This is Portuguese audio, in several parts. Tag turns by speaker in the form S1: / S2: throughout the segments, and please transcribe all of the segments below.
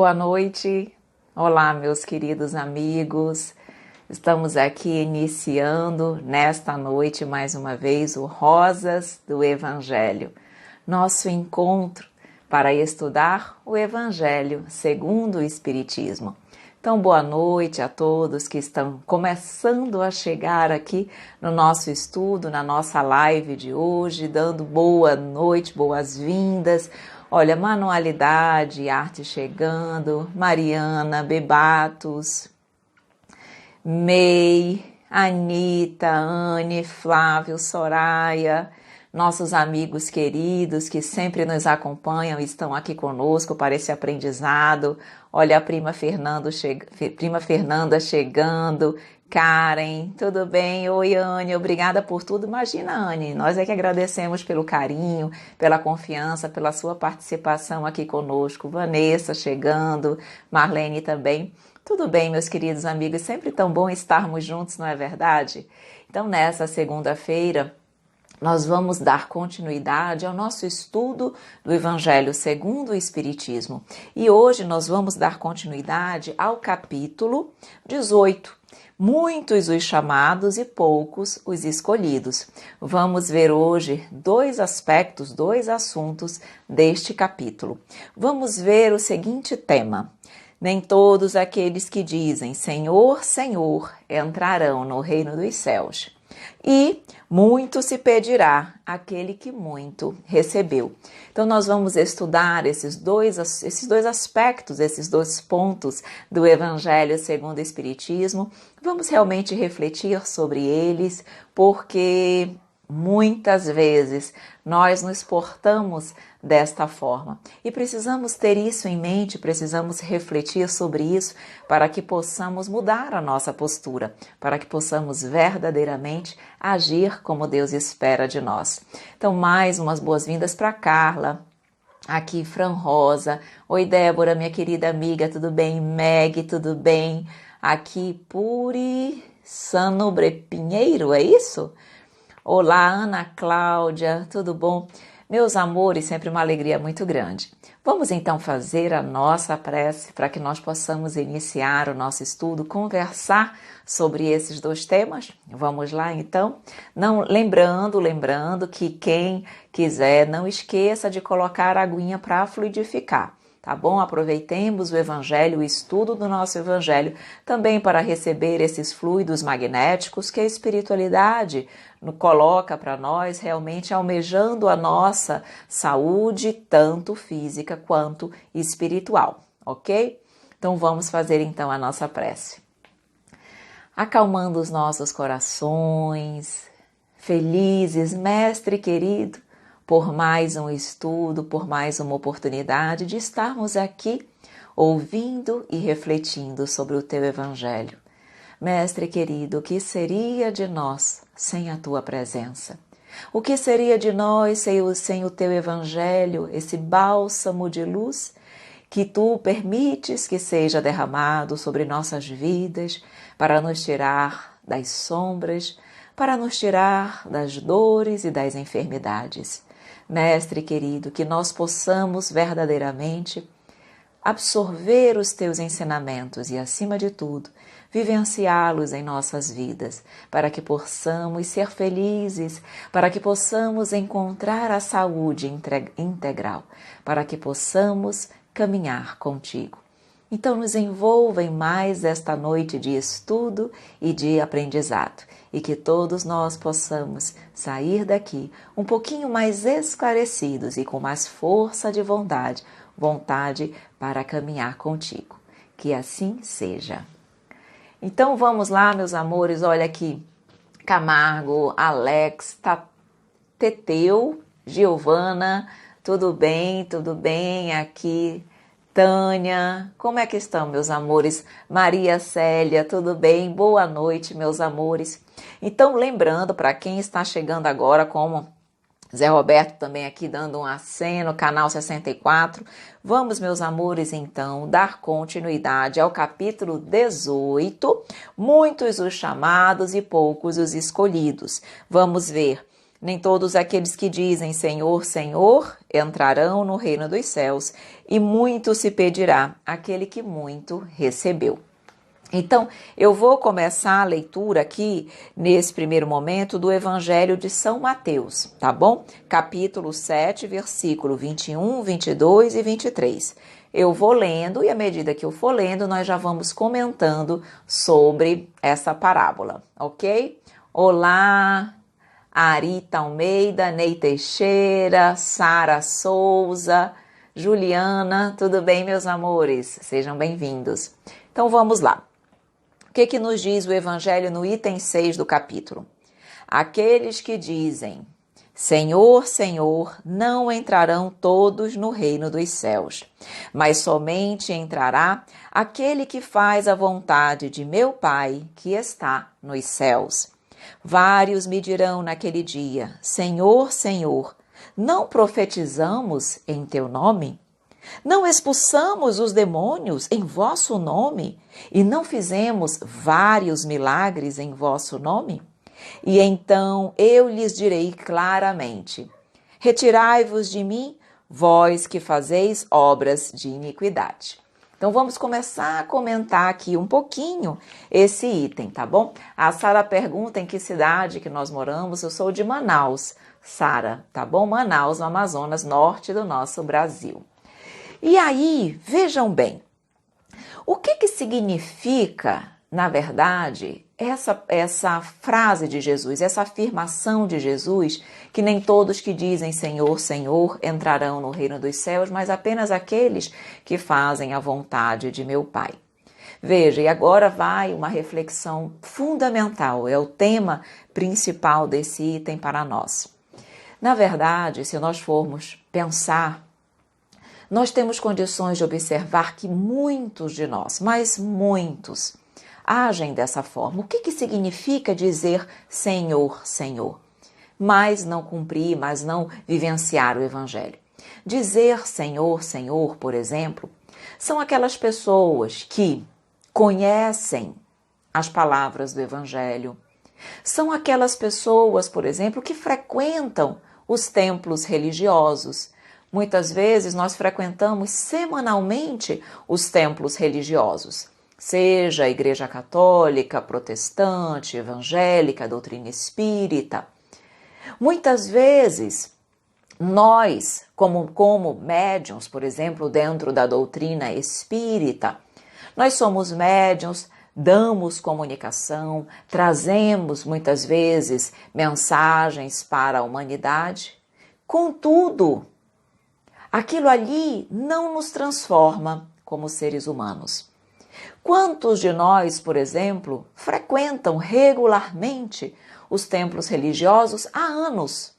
S1: Boa noite, olá meus queridos amigos, estamos aqui iniciando nesta noite mais uma vez o Rosas do Evangelho, nosso encontro para estudar o Evangelho segundo o Espiritismo. Então boa noite a todos que estão começando a chegar aqui no nosso estudo, na nossa live de hoje, dando boa noite, boas-vindas. Olha, manualidade, arte chegando, Mariana, Bebatos, May, Anitta, Anne, Flávio, Soraya, nossos amigos queridos que sempre nos acompanham e estão aqui conosco para esse aprendizado. Olha a prima Fernanda chegando, Karen, tudo bem? Oi, Anne, obrigada por tudo. Imagina, Anne, nós é que agradecemos pelo carinho, pela confiança, pela sua participação aqui conosco. Vanessa chegando, Marlene também. Tudo bem, meus queridos amigos, sempre tão bom estarmos juntos, não é verdade? Então, nessa segunda-feira, nós vamos dar continuidade ao nosso estudo do Evangelho segundo o Espiritismo. E hoje nós vamos dar continuidade ao capítulo 18. Muitos os chamados e poucos os escolhidos. Vamos ver hoje dois aspectos, dois assuntos deste capítulo. Vamos ver o seguinte tema. Nem todos aqueles que dizem Senhor, Senhor entrarão no reino dos céus. E muito se pedirá aquele que muito recebeu. Então nós vamos estudar esses dois aspectos, esses dois pontos do Evangelho segundo o Espiritismo. Vamos realmente refletir sobre eles, porque muitas vezes nós nos portamos desta forma e precisamos ter isso em mente, precisamos refletir sobre isso para que possamos mudar a nossa postura, para que possamos verdadeiramente agir como Deus espera de nós. Então, mais umas boas-vindas para Carla, aqui Fran Rosa, oi Débora, minha querida amiga, tudo bem? Meg, tudo bem? Aqui Puri Sanobre Pinheiro, é isso? Olá, Ana Cláudia, tudo bom? Meus amores, sempre uma alegria muito grande. Vamos então fazer a nossa prece para que nós possamos iniciar o nosso estudo, conversar sobre esses dois temas. Vamos lá então? Lembrando que quem quiser, não esqueça de colocar a aguinha para fluidificar. Tá bom? Aproveitemos o Evangelho, o estudo do nosso Evangelho, também para receber esses fluidos magnéticos que a espiritualidade coloca para nós, realmente almejando a nossa saúde, tanto física quanto espiritual, ok? Então vamos fazer então a nossa prece. Acalmando os nossos corações, felizes, Mestre querido, por mais um estudo, por mais uma oportunidade de estarmos aqui ouvindo e refletindo sobre o Teu Evangelho. Mestre querido, o que seria de nós sem a Tua presença? O que seria de nós sem o Teu Evangelho, esse bálsamo de luz que Tu permites que seja derramado sobre nossas vidas para nos tirar das sombras, para nos tirar das dores e das enfermidades? Mestre querido, que nós possamos verdadeiramente absorver os Teus ensinamentos e, acima de tudo, vivenciá-los em nossas vidas, para que possamos ser felizes, para que possamos encontrar a saúde integral, para que possamos caminhar contigo. Então nos envolva em mais esta noite de estudo e de aprendizado, e que todos nós possamos sair daqui um pouquinho mais esclarecidos e com mais força de vontade para caminhar contigo. Que assim seja. Então vamos lá, meus amores, olha aqui, Camargo, Alex, Teteu, Giovana, tudo bem, aqui, Tânia, como é que estão, meus amores? Maria Célia, tudo bem? Boa noite, meus amores. Então, lembrando, para quem está chegando agora, como Zé Roberto também aqui dando um aceno, canal 64, vamos, meus amores, então, dar continuidade ao capítulo 18, muitos os chamados e poucos os escolhidos. Vamos ver Nem todos aqueles que dizem Senhor, Senhor entrarão no reino dos céus, e muito se pedirá aquele que muito recebeu. Então, eu vou começar a leitura aqui, nesse primeiro momento, do Evangelho de São Mateus, tá bom? Capítulo 7, versículo 21, 22 e 23. Eu vou lendo e à medida que eu for lendo, nós já vamos comentando sobre essa parábola, ok? Olá, Arita Almeida, Ney Teixeira, Sara Souza, Juliana, tudo bem, meus amores? Sejam bem-vindos. Então, vamos lá. O que nos diz o Evangelho no item 6 do capítulo? Aqueles que dizem, Senhor, Senhor, não entrarão todos no reino dos céus, mas somente entrará aquele que faz a vontade de meu Pai que está nos céus. Vários me dirão naquele dia, Senhor, Senhor, não profetizamos em teu nome? Não expulsamos os demônios em vosso nome e não fizemos vários milagres em vosso nome? E então eu lhes direi claramente, retirai-vos de mim, vós que fazeis obras de iniquidade. Então vamos começar a comentar aqui um pouquinho esse item, tá bom? A Sara pergunta em que cidade que nós moramos, eu sou de Manaus, Sara, tá bom? Manaus, no Amazonas, norte do nosso Brasil. E aí, vejam bem, o que significa, na verdade, essa frase de Jesus, essa afirmação de Jesus, que nem todos que dizem Senhor, Senhor entrarão no reino dos céus, mas apenas aqueles que fazem a vontade de meu Pai. Veja, e agora vai uma reflexão fundamental, é o tema principal desse item para nós. Na verdade, se nós formos pensar, nós temos condições de observar que muitos de nós, mas muitos, agem dessa forma. O que significa dizer Senhor, Senhor? Mas não cumprir, mas não vivenciar o Evangelho. Dizer Senhor, Senhor, por exemplo, são aquelas pessoas que conhecem as palavras do Evangelho. São aquelas pessoas, por exemplo, que frequentam os templos religiosos. Muitas vezes nós frequentamos semanalmente os templos religiosos, seja a Igreja Católica, Protestante, Evangélica, Doutrina Espírita. Muitas vezes nós, como médiuns, por exemplo, dentro da doutrina espírita, nós somos médiuns, damos comunicação, trazemos muitas vezes mensagens para a humanidade. Contudo, aquilo ali não nos transforma como seres humanos. Quantos de nós, por exemplo, frequentam regularmente os templos religiosos há anos?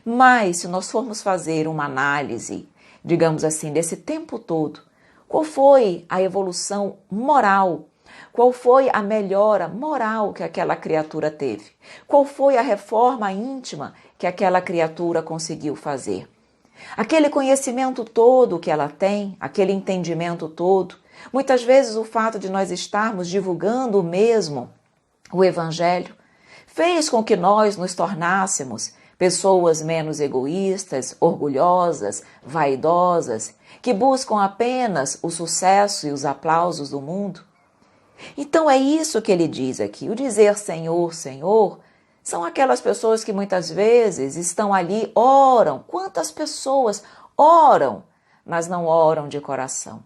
S1: Mas, se nós formos fazer uma análise, digamos assim, desse tempo todo, qual foi a evolução moral? Qual foi a melhora moral que aquela criatura teve? Qual foi a reforma íntima que aquela criatura conseguiu fazer? Aquele conhecimento todo que ela tem, aquele entendimento todo, muitas vezes o fato de nós estarmos divulgando mesmo o Evangelho fez com que nós nos tornássemos pessoas menos egoístas, orgulhosas, vaidosas, que buscam apenas o sucesso e os aplausos do mundo. Então é isso que ele diz aqui, o dizer Senhor, Senhor, são aquelas pessoas que muitas vezes estão ali, oram. Quantas pessoas oram, mas não oram de coração?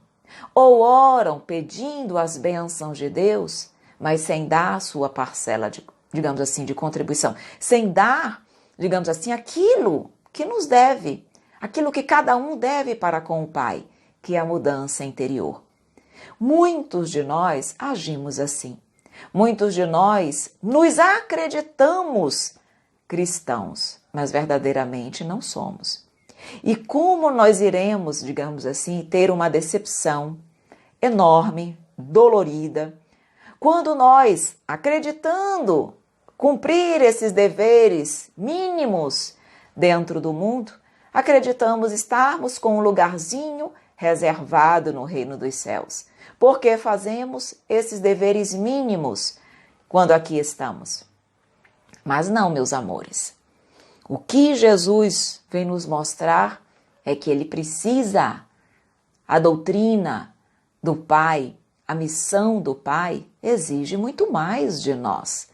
S1: Ou oram pedindo as bênçãos de Deus, mas sem dar a sua parcela, digamos assim, de contribuição. Sem dar, digamos assim, aquilo que nos deve, aquilo que cada um deve para com o Pai, que é a mudança interior. Muitos de nós agimos assim. Muitos de nós nos acreditamos cristãos, mas verdadeiramente não somos. E como nós iremos, digamos assim, ter uma decepção enorme, dolorida, quando nós, acreditando cumprir esses deveres mínimos dentro do mundo, acreditamos estarmos com um lugarzinho reservado no reino dos céus. Porque fazemos esses deveres mínimos quando aqui estamos. Mas não, meus amores. O que Jesus vem nos mostrar é que ele precisa, a doutrina do Pai, a missão do Pai, exige muito mais de nós.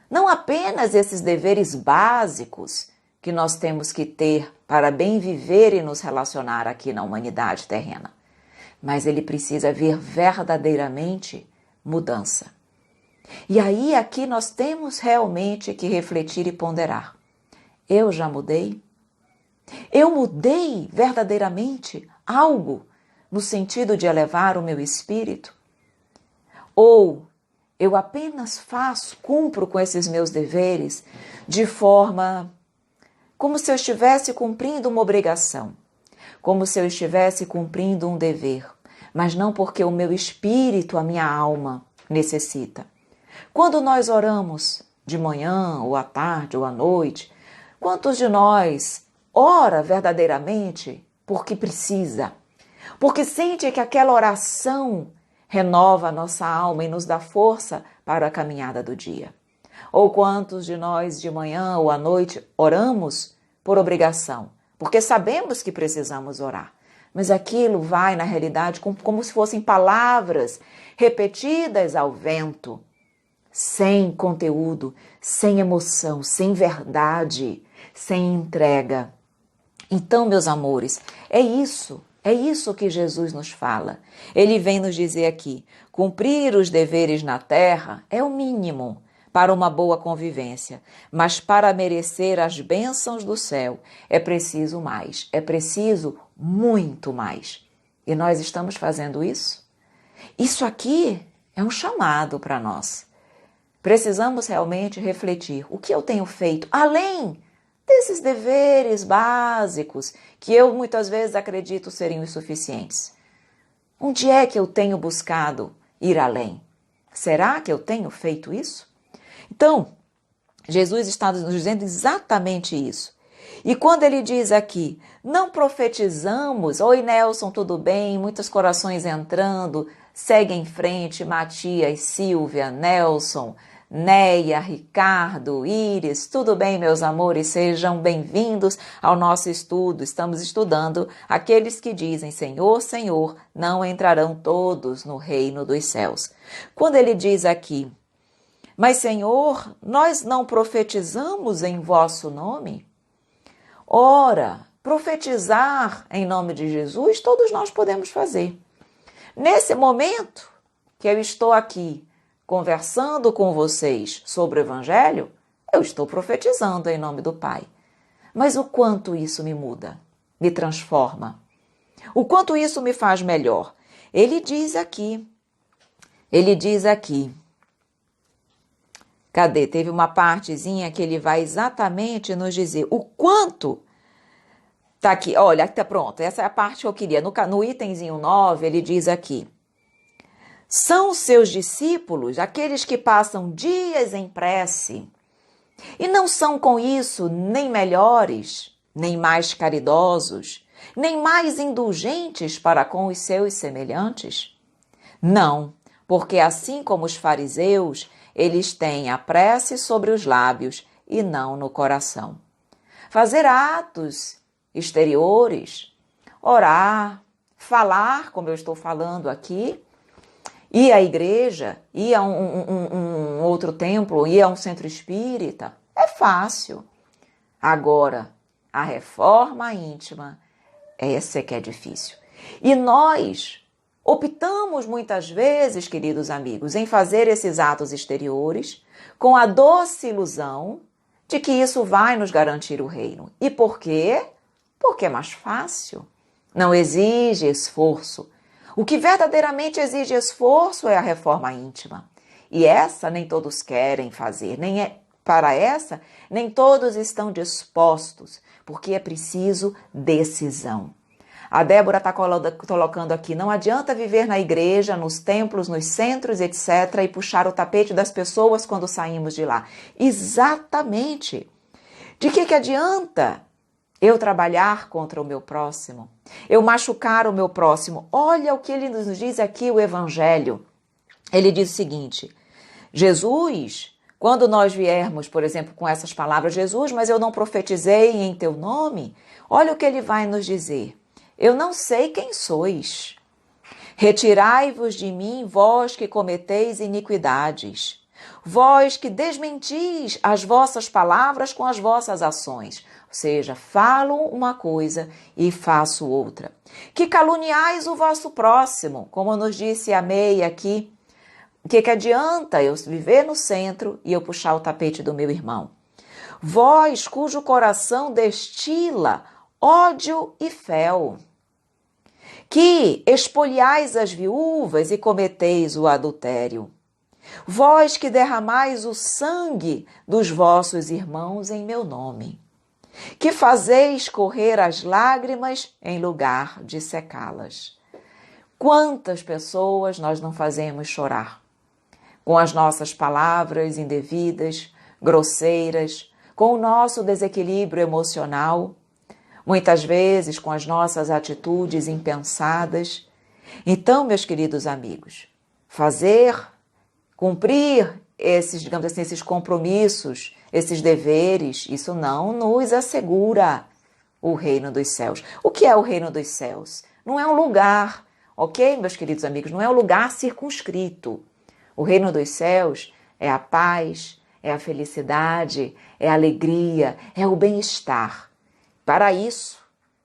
S1: Não apenas esses deveres básicos que nós temos que ter para bem viver e nos relacionar aqui na humanidade terrena, mas ele precisa ver verdadeiramente mudança. E aí aqui nós temos realmente que refletir e ponderar. Eu já mudei? Eu mudei verdadeiramente algo no sentido de elevar o meu espírito? Ou eu apenas cumpro com esses meus deveres de forma como se eu estivesse cumprindo uma obrigação, como se eu estivesse cumprindo um dever, mas não porque o meu espírito, a minha alma necessita. Quando nós oramos de manhã, ou à tarde, ou à noite, quantos de nós ora verdadeiramente porque precisa? Porque sente que aquela oração renova a nossa alma e nos dá força para a caminhada do dia. Ou quantos de nós de manhã ou à noite oramos por obrigação, porque sabemos que precisamos orar. Mas aquilo vai, na realidade, como se fossem palavras repetidas ao vento, sem conteúdo, sem emoção, sem verdade, sem entrega. Então, meus amores, é isso que Jesus nos fala. Ele vem nos dizer aqui, cumprir os deveres na terra é o mínimo para uma boa convivência, mas para merecer as bênçãos do céu é preciso mais, é preciso muito mais. E nós estamos fazendo isso? Isso aqui é um chamado para nós. Precisamos realmente refletir o que eu tenho feito, além desses deveres básicos que eu muitas vezes acredito serem insuficientes. Onde é que eu tenho buscado ir além? Será que eu tenho feito isso? Então, Jesus está nos dizendo exatamente isso. E quando ele diz aqui, não profetizamos, oi Nelson, tudo bem? Muitos corações entrando, segue em frente, Matias, Silvia, Nelson, Neia, Ricardo, Íris, tudo bem, meus amores? Sejam bem-vindos ao nosso estudo. Estamos estudando aqueles que dizem Senhor, Senhor, não entrarão todos no reino dos céus. Quando ele diz aqui, mas Senhor, nós não profetizamos em vosso nome? Ora, profetizar em nome de Jesus, todos nós podemos fazer. Nesse momento que eu estou aqui conversando com vocês sobre o Evangelho, eu estou profetizando em nome do Pai. Mas o quanto isso me muda, me transforma? O quanto isso me faz melhor? Ele diz aqui, cadê? Teve uma partezinha que ele vai exatamente nos dizer o quanto. Tá aqui, olha, tá pronto, essa é a parte que eu queria. No itemzinho 9, ele diz aqui, são seus discípulos aqueles que passam dias em prece e não são com isso nem melhores, nem mais caridosos, nem mais indulgentes para com os seus semelhantes? Não, porque assim como os fariseus, eles têm a prece sobre os lábios e não no coração. Fazer atos exteriores, orar, falar, como eu estou falando aqui, ir à igreja, ir a um outro templo, ir a um centro espírita, é fácil. Agora, a reforma íntima, essa é que é difícil. E nós optamos muitas vezes, queridos amigos, em fazer esses atos exteriores com a doce ilusão de que isso vai nos garantir o reino. E por quê? Porque é mais fácil. Não exige esforço. O que verdadeiramente exige esforço é a reforma íntima. E essa nem todos querem fazer, para essa nem todos estão dispostos, porque é preciso decisão. A Débora está colocando aqui, não adianta viver na igreja, nos templos, nos centros, etc. e puxar o tapete das pessoas quando saímos de lá. Exatamente. De que adianta eu trabalhar contra o meu próximo? Eu machucar o meu próximo? Olha o que ele nos diz aqui, o Evangelho. Ele diz o seguinte, Jesus, Quando nós viermos, por exemplo, com essas palavras, Jesus, mas eu não profetizei em teu nome, olha o que ele vai nos dizer. Eu não sei quem sois. Retirai-vos de mim, vós que cometeis iniquidades. Vós que desmentis as vossas palavras com as vossas ações. Ou seja, falo uma coisa e faço outra. Que caluniais o vosso próximo, como nos disse a Meia aqui. O que adianta eu viver no centro e eu puxar o tapete do meu irmão? Vós, cujo coração destila ódio e fel, que espoliais as viúvas e cometeis o adultério. Vós que derramais o sangue dos vossos irmãos em meu nome, que fazeis correr as lágrimas em lugar de secá-las. Quantas pessoas nós não fazemos chorar? Com as nossas palavras indevidas, grosseiras, com o nosso desequilíbrio emocional, muitas vezes com as nossas atitudes impensadas. Então, meus queridos amigos, cumprir esses, digamos assim, esses compromissos, esses deveres, isso não nos assegura o reino dos céus. O que é o reino dos céus? Não é um lugar, ok, meus queridos amigos? Não é um lugar circunscrito. O reino dos céus é a paz, é a felicidade, é a alegria, é o bem-estar. Para isso,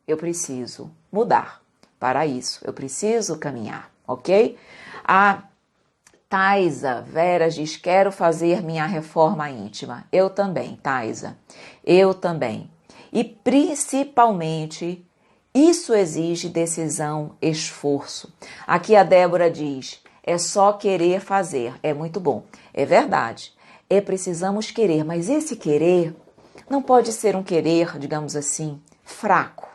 S1: eu preciso mudar. Para isso, eu preciso caminhar, ok? A Taisa Vera diz, quero fazer minha reforma íntima. Eu também, Taisa. Eu também. E principalmente, isso exige decisão, esforço. Aqui a Débora diz, é só querer fazer. É muito bom. É verdade. Precisamos querer, mas esse querer não pode ser um querer, digamos assim, fraco.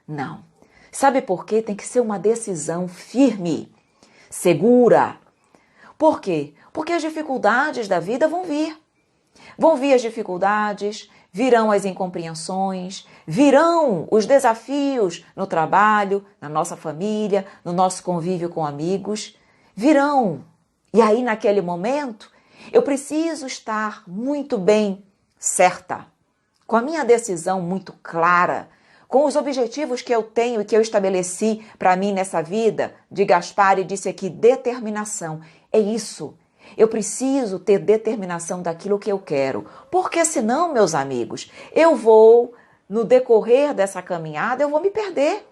S1: Não. Sabe por quê? Tem que ser uma decisão firme, segura. Por quê? Porque as dificuldades da vida vão vir. Vão vir as dificuldades, virão as incompreensões, virão os desafios no trabalho, na nossa família, no nosso convívio com amigos. Virão. E aí, naquele momento, eu preciso estar muito bem certa, com a minha decisão muito clara, com os objetivos que eu tenho e que eu estabeleci para mim nessa vida. De Gaspari disse aqui, determinação. É isso. Eu preciso ter determinação daquilo que eu quero. Porque senão, meus amigos, no decorrer dessa caminhada, eu vou me perder.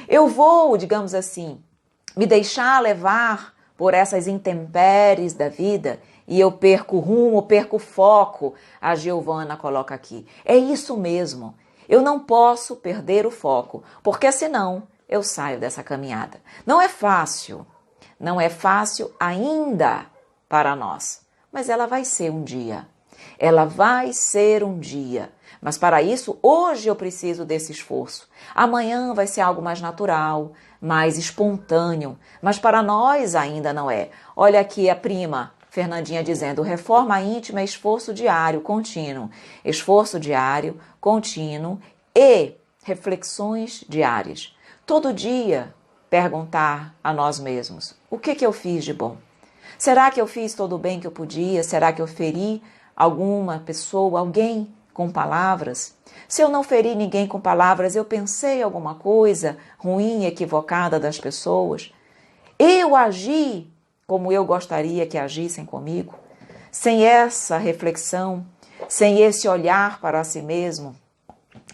S1: Eu vou, digamos assim, me deixar levar por essas intempéries da vida e eu perco o rumo, perco o foco. A Giovana coloca aqui. É isso mesmo. Eu não posso perder o foco, porque senão eu saio dessa caminhada. Não é fácil ainda para nós, mas ela vai ser um dia. Ela vai ser um dia. Mas para isso, hoje eu preciso desse esforço. Amanhã vai ser algo mais natural, mais espontâneo, mas para nós ainda não é. Olha aqui a prima Fernandinha dizendo, reforma íntima é esforço diário, contínuo. Esforço diário, contínuo e reflexões diárias. Todo dia perguntar a nós mesmos, o que eu fiz de bom? Será que eu fiz todo o bem que eu podia? Será que eu feri alguma pessoa, alguém com palavras? Se eu não feri ninguém com palavras, eu pensei alguma coisa ruim, equivocada das pessoas? Eu agi como eu gostaria que agissem comigo? Sem essa reflexão, sem esse olhar para si mesmo,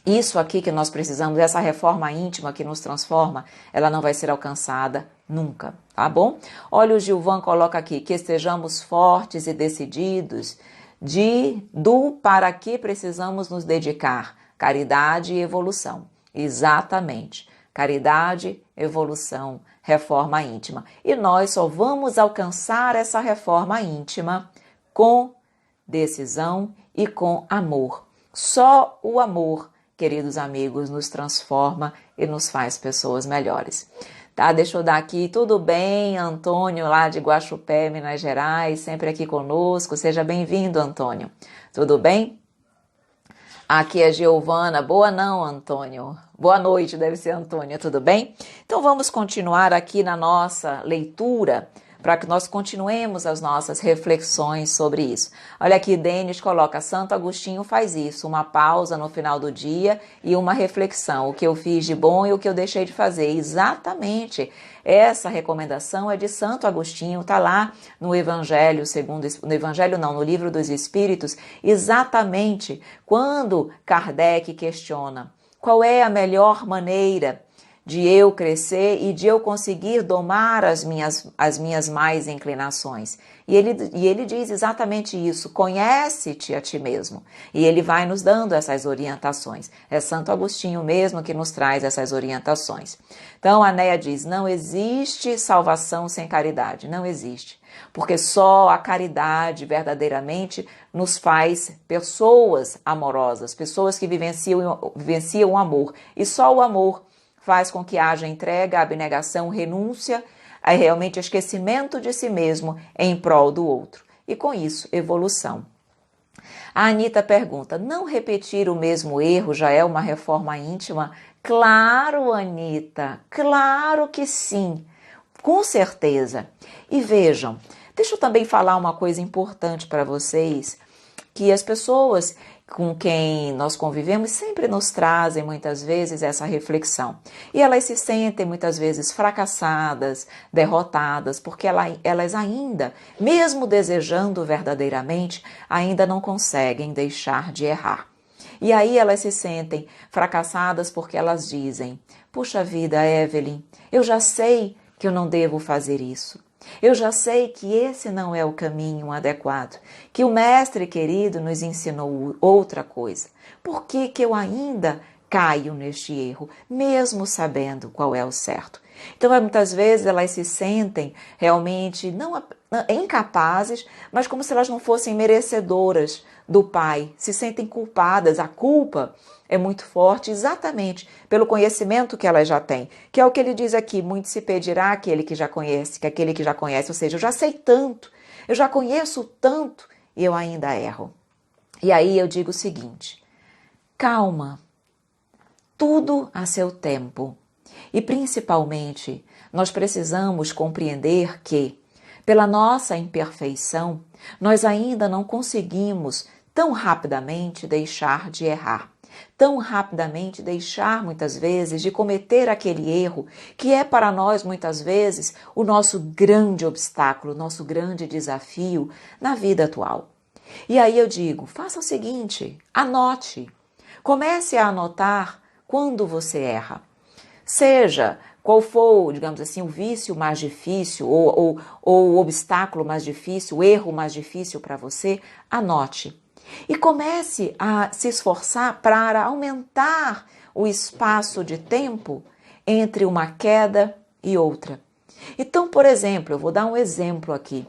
S1: isso aqui que nós precisamos, essa reforma íntima que nos transforma, ela não vai ser alcançada nunca, tá bom? Olha, o Gilvan coloca aqui, que estejamos fortes e decididos para que precisamos nos dedicar, caridade e evolução. Exatamente, caridade, evolução, reforma íntima. E nós só vamos alcançar essa reforma íntima com decisão e com amor. Só o amor, queridos amigos, nos transforma e nos faz pessoas melhores. Tá, deixa eu dar aqui, tudo bem, Antônio lá de Guaxupé, Minas Gerais, sempre aqui conosco, seja bem-vindo, Antônio. Tudo bem? Aqui é Giovana, boa não, Antônio, boa noite, deve ser Antônio, tudo bem? Então vamos continuar aqui na nossa leitura, para que nós continuemos as nossas reflexões sobre isso. Olha aqui, Denis coloca, Santo Agostinho faz isso, uma pausa no final do dia e uma reflexão, o que eu fiz de bom e o que eu deixei de fazer. Exatamente, essa recomendação é de Santo Agostinho, está lá no Evangelho, no Livro dos Espíritos, exatamente quando Kardec questiona qual é a melhor maneira de eu crescer e de eu conseguir domar as minhas más inclinações. E ele diz exatamente isso, conhece-te a ti mesmo. E ele vai nos dando essas orientações. É Santo Agostinho mesmo que nos traz essas orientações. Então, a Néia diz, não existe salvação sem caridade, não existe. Porque só a caridade verdadeiramente nos faz pessoas amorosas, pessoas que vivenciam o amor. E só o amor faz com que haja entrega, abnegação, renúncia, realmente esquecimento de si mesmo em prol do outro. E com isso, evolução. A Anita pergunta, não repetir o mesmo erro já é uma reforma íntima? Claro, Anita, claro que sim, com certeza. E vejam, deixa eu também falar uma coisa importante para vocês, que as pessoas com quem nós convivemos sempre nos trazem muitas vezes essa reflexão. E elas se sentem muitas vezes fracassadas, derrotadas, porque elas ainda, mesmo desejando verdadeiramente, ainda não conseguem deixar de errar. E aí elas se sentem fracassadas porque elas dizem, puxa vida, Evelyn, eu já sei que eu não devo fazer isso. Eu já sei que esse não é o caminho adequado, que o mestre querido nos ensinou outra coisa. Por que que eu ainda caio neste erro, mesmo sabendo qual é o certo? Então, muitas vezes elas se sentem realmente não incapazes, mas como se elas não fossem merecedoras do Pai, se sentem culpadas. A culpa é muito forte exatamente pelo conhecimento que elas já têm, que é o que ele diz aqui, muito se pedirá àquele que já conhece, que aquele que já conhece, ou seja, eu já sei tanto, eu já conheço tanto e eu ainda erro. E aí eu digo o seguinte, calma, tudo a seu tempo. E principalmente, nós precisamos compreender que, pela nossa imperfeição, nós ainda não conseguimos tão rapidamente deixar de errar, tão rapidamente deixar muitas vezes de cometer aquele erro que é para nós muitas vezes o nosso grande obstáculo, o nosso grande desafio na vida atual. E aí eu digo, faça o seguinte, anote, comece a anotar quando você erra. Seja qual for, digamos assim, o vício mais difícil ou o obstáculo mais difícil, o erro mais difícil para você, anote. E comece a se esforçar para aumentar o espaço de tempo entre uma queda e outra. Então, por exemplo, eu vou dar um exemplo aqui.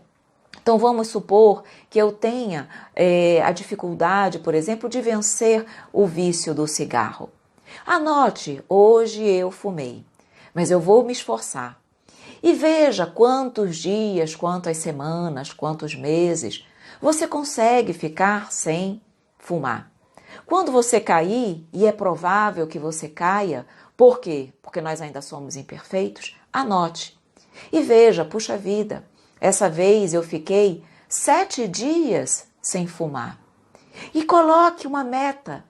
S1: Então, vamos supor que eu tenha a dificuldade, por exemplo, de vencer o vício do cigarro. Anote, hoje eu fumei, mas eu vou me esforçar. E veja quantos dias, quantas semanas, quantos meses você consegue ficar sem fumar. Quando você cair, e é provável que você caia, por quê? Porque nós ainda somos imperfeitos, anote. E veja, puxa vida, essa vez eu fiquei 7 dias sem fumar. E coloque uma meta.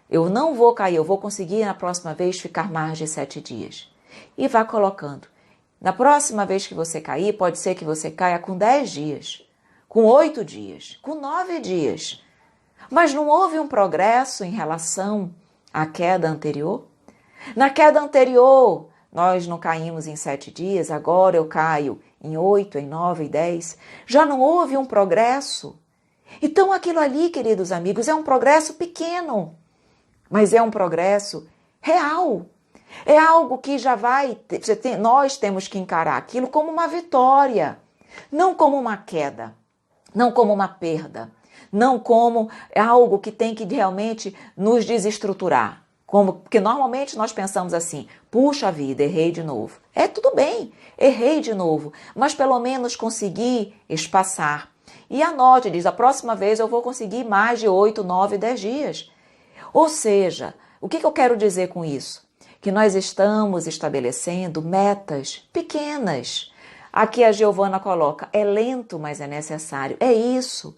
S1: Eu não vou cair, eu vou conseguir na próxima vez ficar mais de 7 dias. E vá colocando. Na próxima vez que você cair, pode ser que você caia com 10 dias, com 8 dias, com 9 dias. Mas não houve um progresso em relação à queda anterior? Na queda anterior, nós não caímos em 7 dias, agora eu caio em 8, em 9, em 10. Já não houve um progresso? Então aquilo ali, queridos amigos, é um progresso pequeno, mas é um progresso real. É algo que já nós temos que encarar aquilo como uma vitória, não como uma queda, não como uma perda, não como algo que tem que realmente nos desestruturar. Porque normalmente nós pensamos assim, puxa vida, errei de novo. É tudo bem, errei de novo, mas pelo menos consegui espaçar. E anote, diz, a próxima vez eu vou conseguir mais de 8, 9, 10 dias. Ou seja, o que eu quero dizer com isso? Que nós estamos estabelecendo metas pequenas. Aqui a Giovana coloca, é lento, mas é necessário. É isso.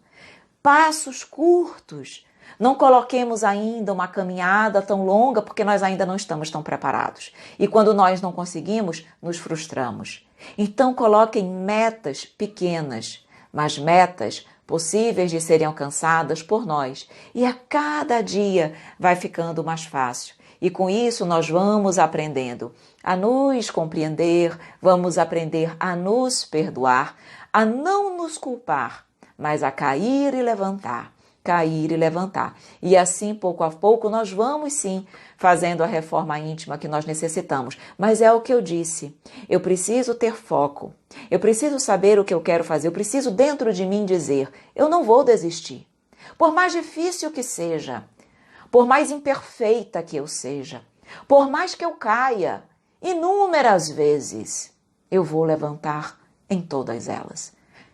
S1: Passos curtos. Não coloquemos ainda uma caminhada tão longa porque nós ainda não estamos tão preparados. E quando nós não conseguimos, nos frustramos. Então coloquem metas pequenas, mas metas possíveis de serem alcançadas por nós. E a cada dia vai ficando mais fácil. E com isso nós vamos aprendendo a nos compreender, vamos aprender a nos perdoar, a não nos culpar, mas a cair e levantar, cair e levantar. E assim, pouco a pouco, nós vamos sim fazendo a reforma íntima que nós necessitamos. Mas é o que eu disse, eu preciso ter foco, eu preciso saber o que eu quero fazer, eu preciso dentro de mim dizer, eu não vou desistir. Por mais difícil que seja, por mais imperfeita que eu seja, por mais que eu caia inúmeras vezes, eu vou levantar em todas elas.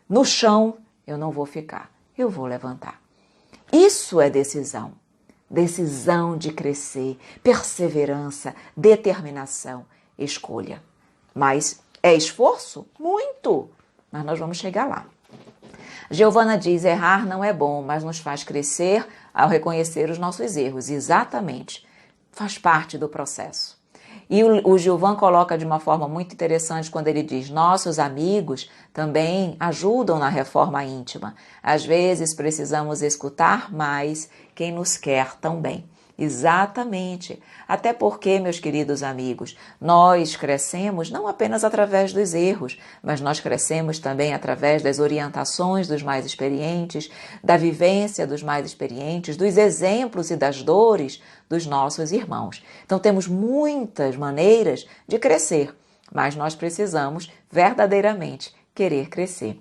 S1: No chão, eu não vou ficar, eu vou levantar. Isso é decisão. Decisão de crescer, perseverança, determinação, escolha. Mas é esforço? Muito! Mas nós vamos chegar lá. Giovana diz, errar não é bom, mas nos faz crescer ao reconhecer os nossos erros. Exatamente. Faz parte do processo. E o Gilvan coloca de uma forma muito interessante quando ele diz, nossos amigos também ajudam na reforma íntima. Às vezes precisamos escutar mais quem nos quer tão bem. Exatamente. Até porque, meus queridos amigos, nós crescemos não apenas através dos erros, mas nós crescemos também através das orientações dos mais experientes, da vivência dos mais experientes, dos exemplos e das dores dos nossos irmãos. Então temos muitas maneiras de crescer, mas nós precisamos verdadeiramente querer crescer.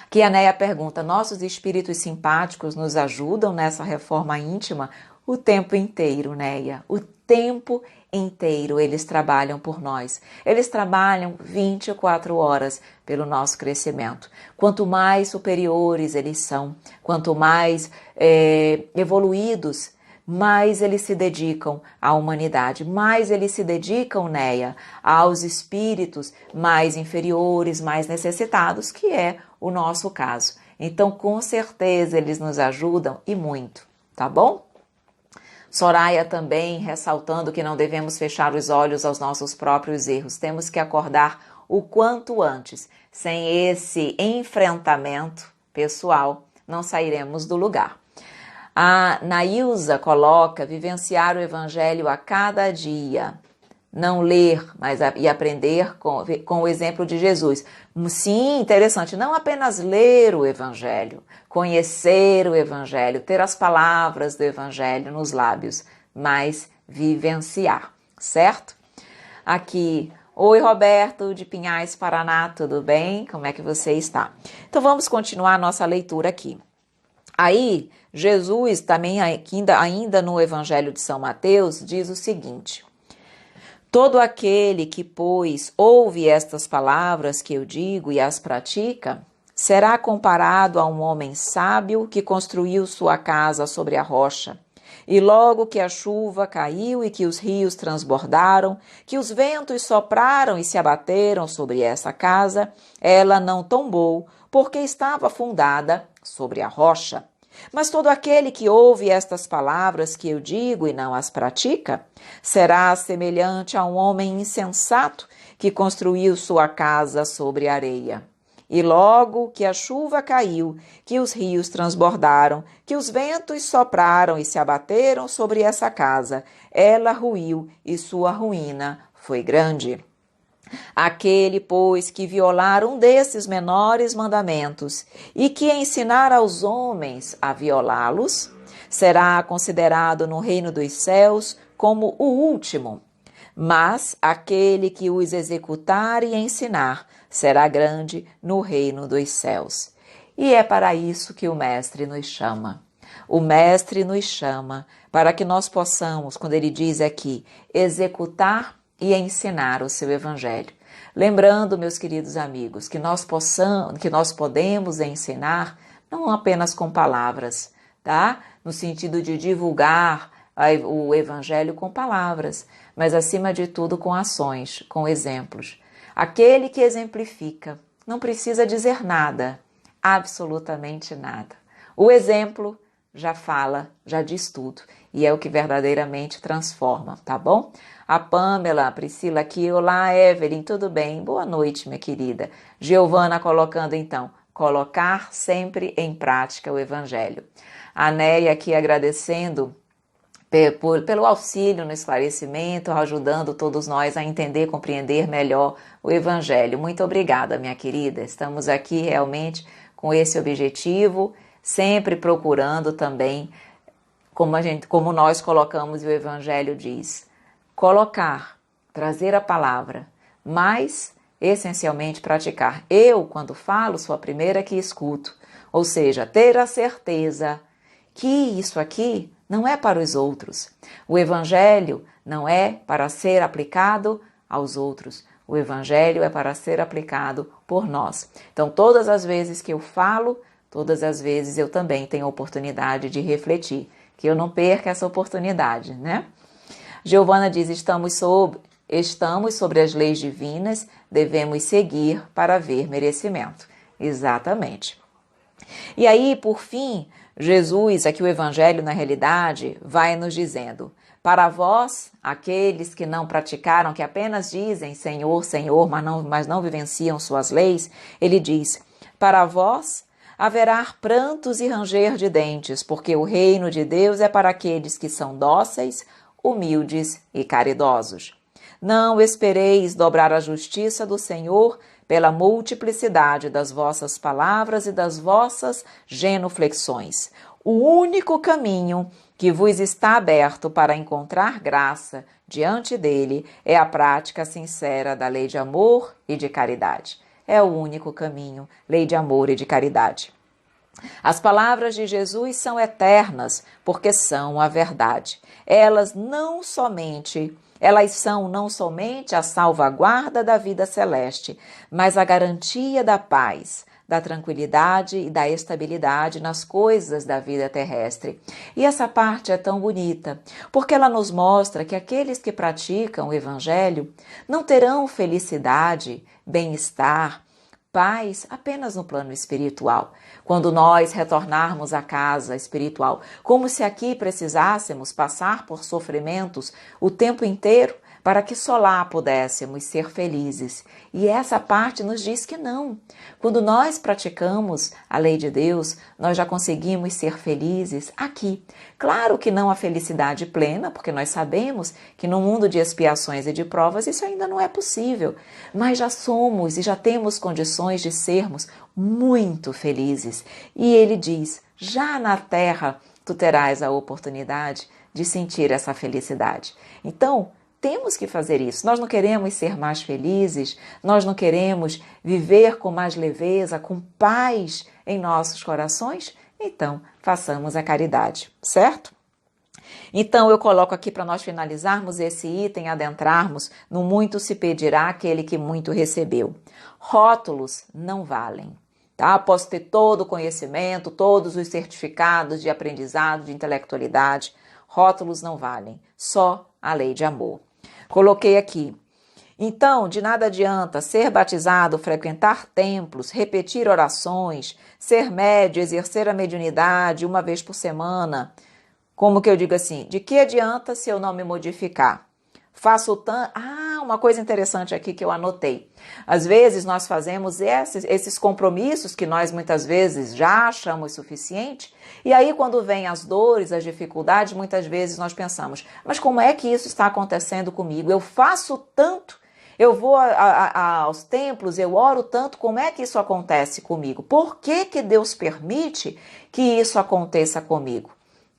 S1: Aqui a Neia pergunta, nossos espíritos simpáticos nos ajudam nessa reforma íntima? O tempo inteiro, Neia, o tempo inteiro eles trabalham por nós. Eles trabalham 24 horas pelo nosso crescimento. Quanto mais superiores eles são, quanto mais evoluídos, mais eles se dedicam à humanidade, mais eles se dedicam, Neia, aos espíritos mais inferiores, mais necessitados, que é o nosso caso. Então, com certeza, eles nos ajudam e muito, tá bom? Soraya também ressaltando que não devemos fechar os olhos aos nossos próprios erros. Temos que acordar o quanto antes. Sem esse enfrentamento pessoal, não sairemos do lugar. A Nailza coloca, vivenciar o Evangelho a cada dia. Não ler, mas e aprender com o exemplo de Jesus. Sim, interessante, não apenas ler o Evangelho, conhecer o Evangelho, ter as palavras do Evangelho nos lábios, mas vivenciar, certo? Aqui, oi Roberto de Pinhais, Paraná, tudo bem? Como é que você está? Então vamos continuar a nossa leitura aqui. Aí, Jesus também, ainda no Evangelho de São Mateus, diz o seguinte, todo aquele que, pois, ouve estas palavras que eu digo e as pratica, será comparado a um homem sábio que construiu sua casa sobre a rocha. E logo que a chuva caiu e que os rios transbordaram, que os ventos sopraram e se abateram sobre essa casa, ela não tombou, porque estava fundada sobre a rocha. Mas todo aquele que ouve estas palavras que eu digo e não as pratica, será semelhante a um homem insensato que construiu sua casa sobre areia. E logo que a chuva caiu, que os rios transbordaram, que os ventos sopraram e se abateram sobre essa casa, ela ruiu e sua ruína foi grande. Aquele, pois, que violar um desses menores mandamentos e que ensinar aos homens a violá-los, será considerado no reino dos céus como o último. Mas aquele que os executar e ensinar será grande no reino dos céus. E é para isso que o Mestre nos chama. O Mestre nos chama para que nós possamos, quando ele diz aqui, executar e ensinar o seu Evangelho. Lembrando, meus queridos amigos, que nós podemos ensinar não apenas com palavras, tá? No sentido de divulgar o Evangelho com palavras, mas acima de tudo com ações, com exemplos. Aquele que exemplifica, não precisa dizer nada, absolutamente nada. O exemplo já fala, já diz tudo, e é o que verdadeiramente transforma, tá bom? A Pamela, a Priscila aqui, olá Evelyn, tudo bem? Boa noite, minha querida. Giovana colocando então, colocar sempre em prática o Evangelho. A Néia aqui agradecendo pelo auxílio no esclarecimento, ajudando todos nós a entender, compreender melhor o Evangelho. Muito obrigada, minha querida. Estamos aqui realmente com esse objetivo, sempre procurando também, como nós colocamos e o Evangelho diz, colocar, trazer a palavra, mas essencialmente praticar. Eu, quando falo, sou a primeira que escuto, ou seja, ter a certeza que isso aqui não é para os outros. O Evangelho não é para ser aplicado aos outros. O Evangelho é para ser aplicado por nós. Então, todas as vezes que eu falo, todas as vezes eu também tenho a oportunidade de refletir. Que eu não perca essa oportunidade, né? Giovana diz, estamos sobre as leis divinas, devemos seguir para ver merecimento. Exatamente. E aí, por fim, Jesus, aqui o Evangelho, na realidade, vai nos dizendo, para vós, aqueles que não praticaram, que apenas dizem Senhor, Senhor, mas não vivenciam suas leis, ele diz, para vós haverá prantos e ranger de dentes, porque o reino de Deus é para aqueles que são dóceis, humildes e caridosos. Não espereis dobrar a justiça do Senhor pela multiplicidade das vossas palavras e das vossas genuflexões. O único caminho que vos está aberto para encontrar graça diante dele é a prática sincera da lei de amor e de caridade. É o único caminho, lei de amor e de caridade. As palavras de Jesus são eternas, porque são a verdade. Elas são não somente a salvaguarda da vida celeste, mas a garantia da paz, da tranquilidade e da estabilidade nas coisas da vida terrestre. E essa parte é tão bonita, porque ela nos mostra que aqueles que praticam o Evangelho não terão felicidade, bem-estar, paz apenas no plano espiritual. Quando nós retornarmos à casa espiritual, como se aqui precisássemos passar por sofrimentos o tempo inteiro para que só lá pudéssemos ser felizes. E essa parte nos diz que não. Quando nós praticamos a lei de Deus, nós já conseguimos ser felizes aqui. Claro que não a felicidade plena, porque nós sabemos que no mundo de expiações e de provas isso ainda não é possível. Mas já somos e já temos condições de sermos muito felizes. E ele diz, já na terra tu terás a oportunidade de sentir essa felicidade. Então, temos que fazer isso. Nós não queremos ser mais felizes, nós não queremos viver com mais leveza, com paz em nossos corações? Então, façamos a caridade, certo? Então, eu coloco aqui para nós finalizarmos esse item, adentrarmos no muito se pedirá aquele que muito recebeu. Rótulos não valem. Tá? Posso ter todo o conhecimento, todos os certificados de aprendizado, de intelectualidade. Rótulos não valem, só a lei de amor. Coloquei aqui. Então, de nada adianta ser batizado, frequentar templos, repetir orações, ser médio, exercer a mediunidade uma vez por semana. Como que eu digo assim? De que adianta se eu não me modificar? Faço tanto... uma coisa interessante aqui que eu anotei. Às vezes nós fazemos esses compromissos que nós muitas vezes já achamos suficiente, e aí quando vem as dores, as dificuldades, muitas vezes nós pensamos, mas como é que isso está acontecendo comigo? Eu faço tanto, eu vou aos templos, eu oro tanto, como é que isso acontece comigo? Por que que Deus permite que isso aconteça comigo?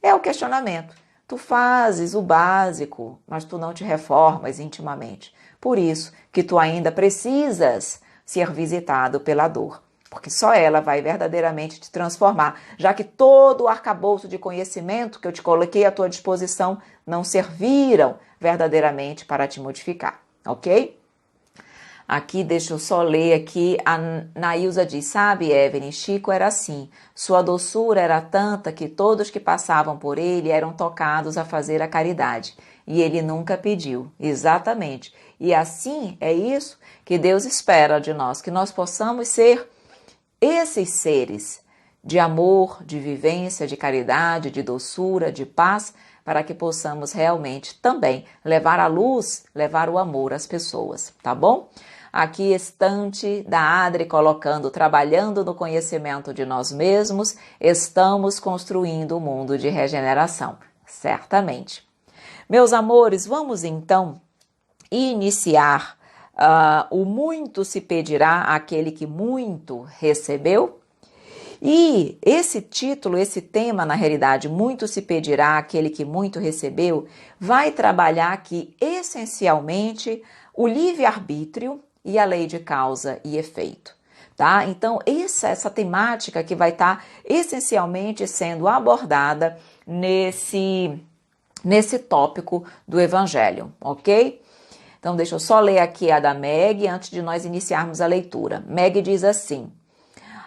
S1: É o questionamento. Tu fazes o básico, mas tu não te reformas intimamente. Por isso que tu ainda precisas ser visitado pela dor, porque só ela vai verdadeiramente te transformar, já que todo o arcabouço de conhecimento que eu te coloquei à tua disposição não serviram verdadeiramente para te modificar, ok? Aqui, deixa eu só ler aqui, a Nailza diz, sabe, Evelyn, Chico era assim, sua doçura era tanta que todos que passavam por ele eram tocados a fazer a caridade, e ele nunca pediu, exatamente, e assim é isso que Deus espera de nós, que nós possamos ser esses seres de amor, de vivência, de caridade, de doçura, de paz, para que possamos realmente também levar a luz, levar o amor às pessoas, tá bom? Aqui, estante da Adri colocando, trabalhando no conhecimento de nós mesmos, estamos construindo um mundo de regeneração, certamente. Meus amores, vamos então iniciar o muito se pedirá àquele que muito recebeu? E esse título, esse tema, na realidade, muito se pedirá àquele que muito recebeu, vai trabalhar aqui essencialmente o livre-arbítrio e a lei de causa e efeito, tá? Então, essa temática que vai estar essencialmente sendo abordada nesse tópico do Evangelho, ok? Então, deixa eu só ler aqui a da Meg antes de nós iniciarmos a leitura. Meg diz assim: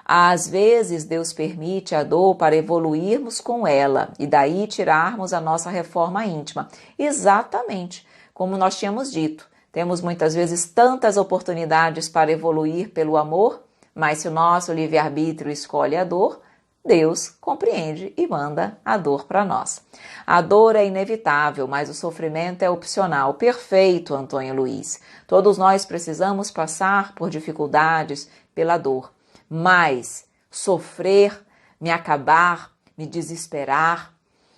S1: às vezes Deus permite a dor para evoluirmos com ela e daí tirarmos a nossa reforma íntima. Exatamente, como nós tínhamos dito. Temos muitas vezes tantas oportunidades para evoluir pelo amor, mas se o nosso livre-arbítrio escolhe a dor, Deus compreende e manda a dor para nós. A dor é inevitável, mas o sofrimento é opcional. Perfeito, Antônio Luiz. Todos nós precisamos passar por dificuldades, pela dor. Mas sofrer, me acabar, me desesperar,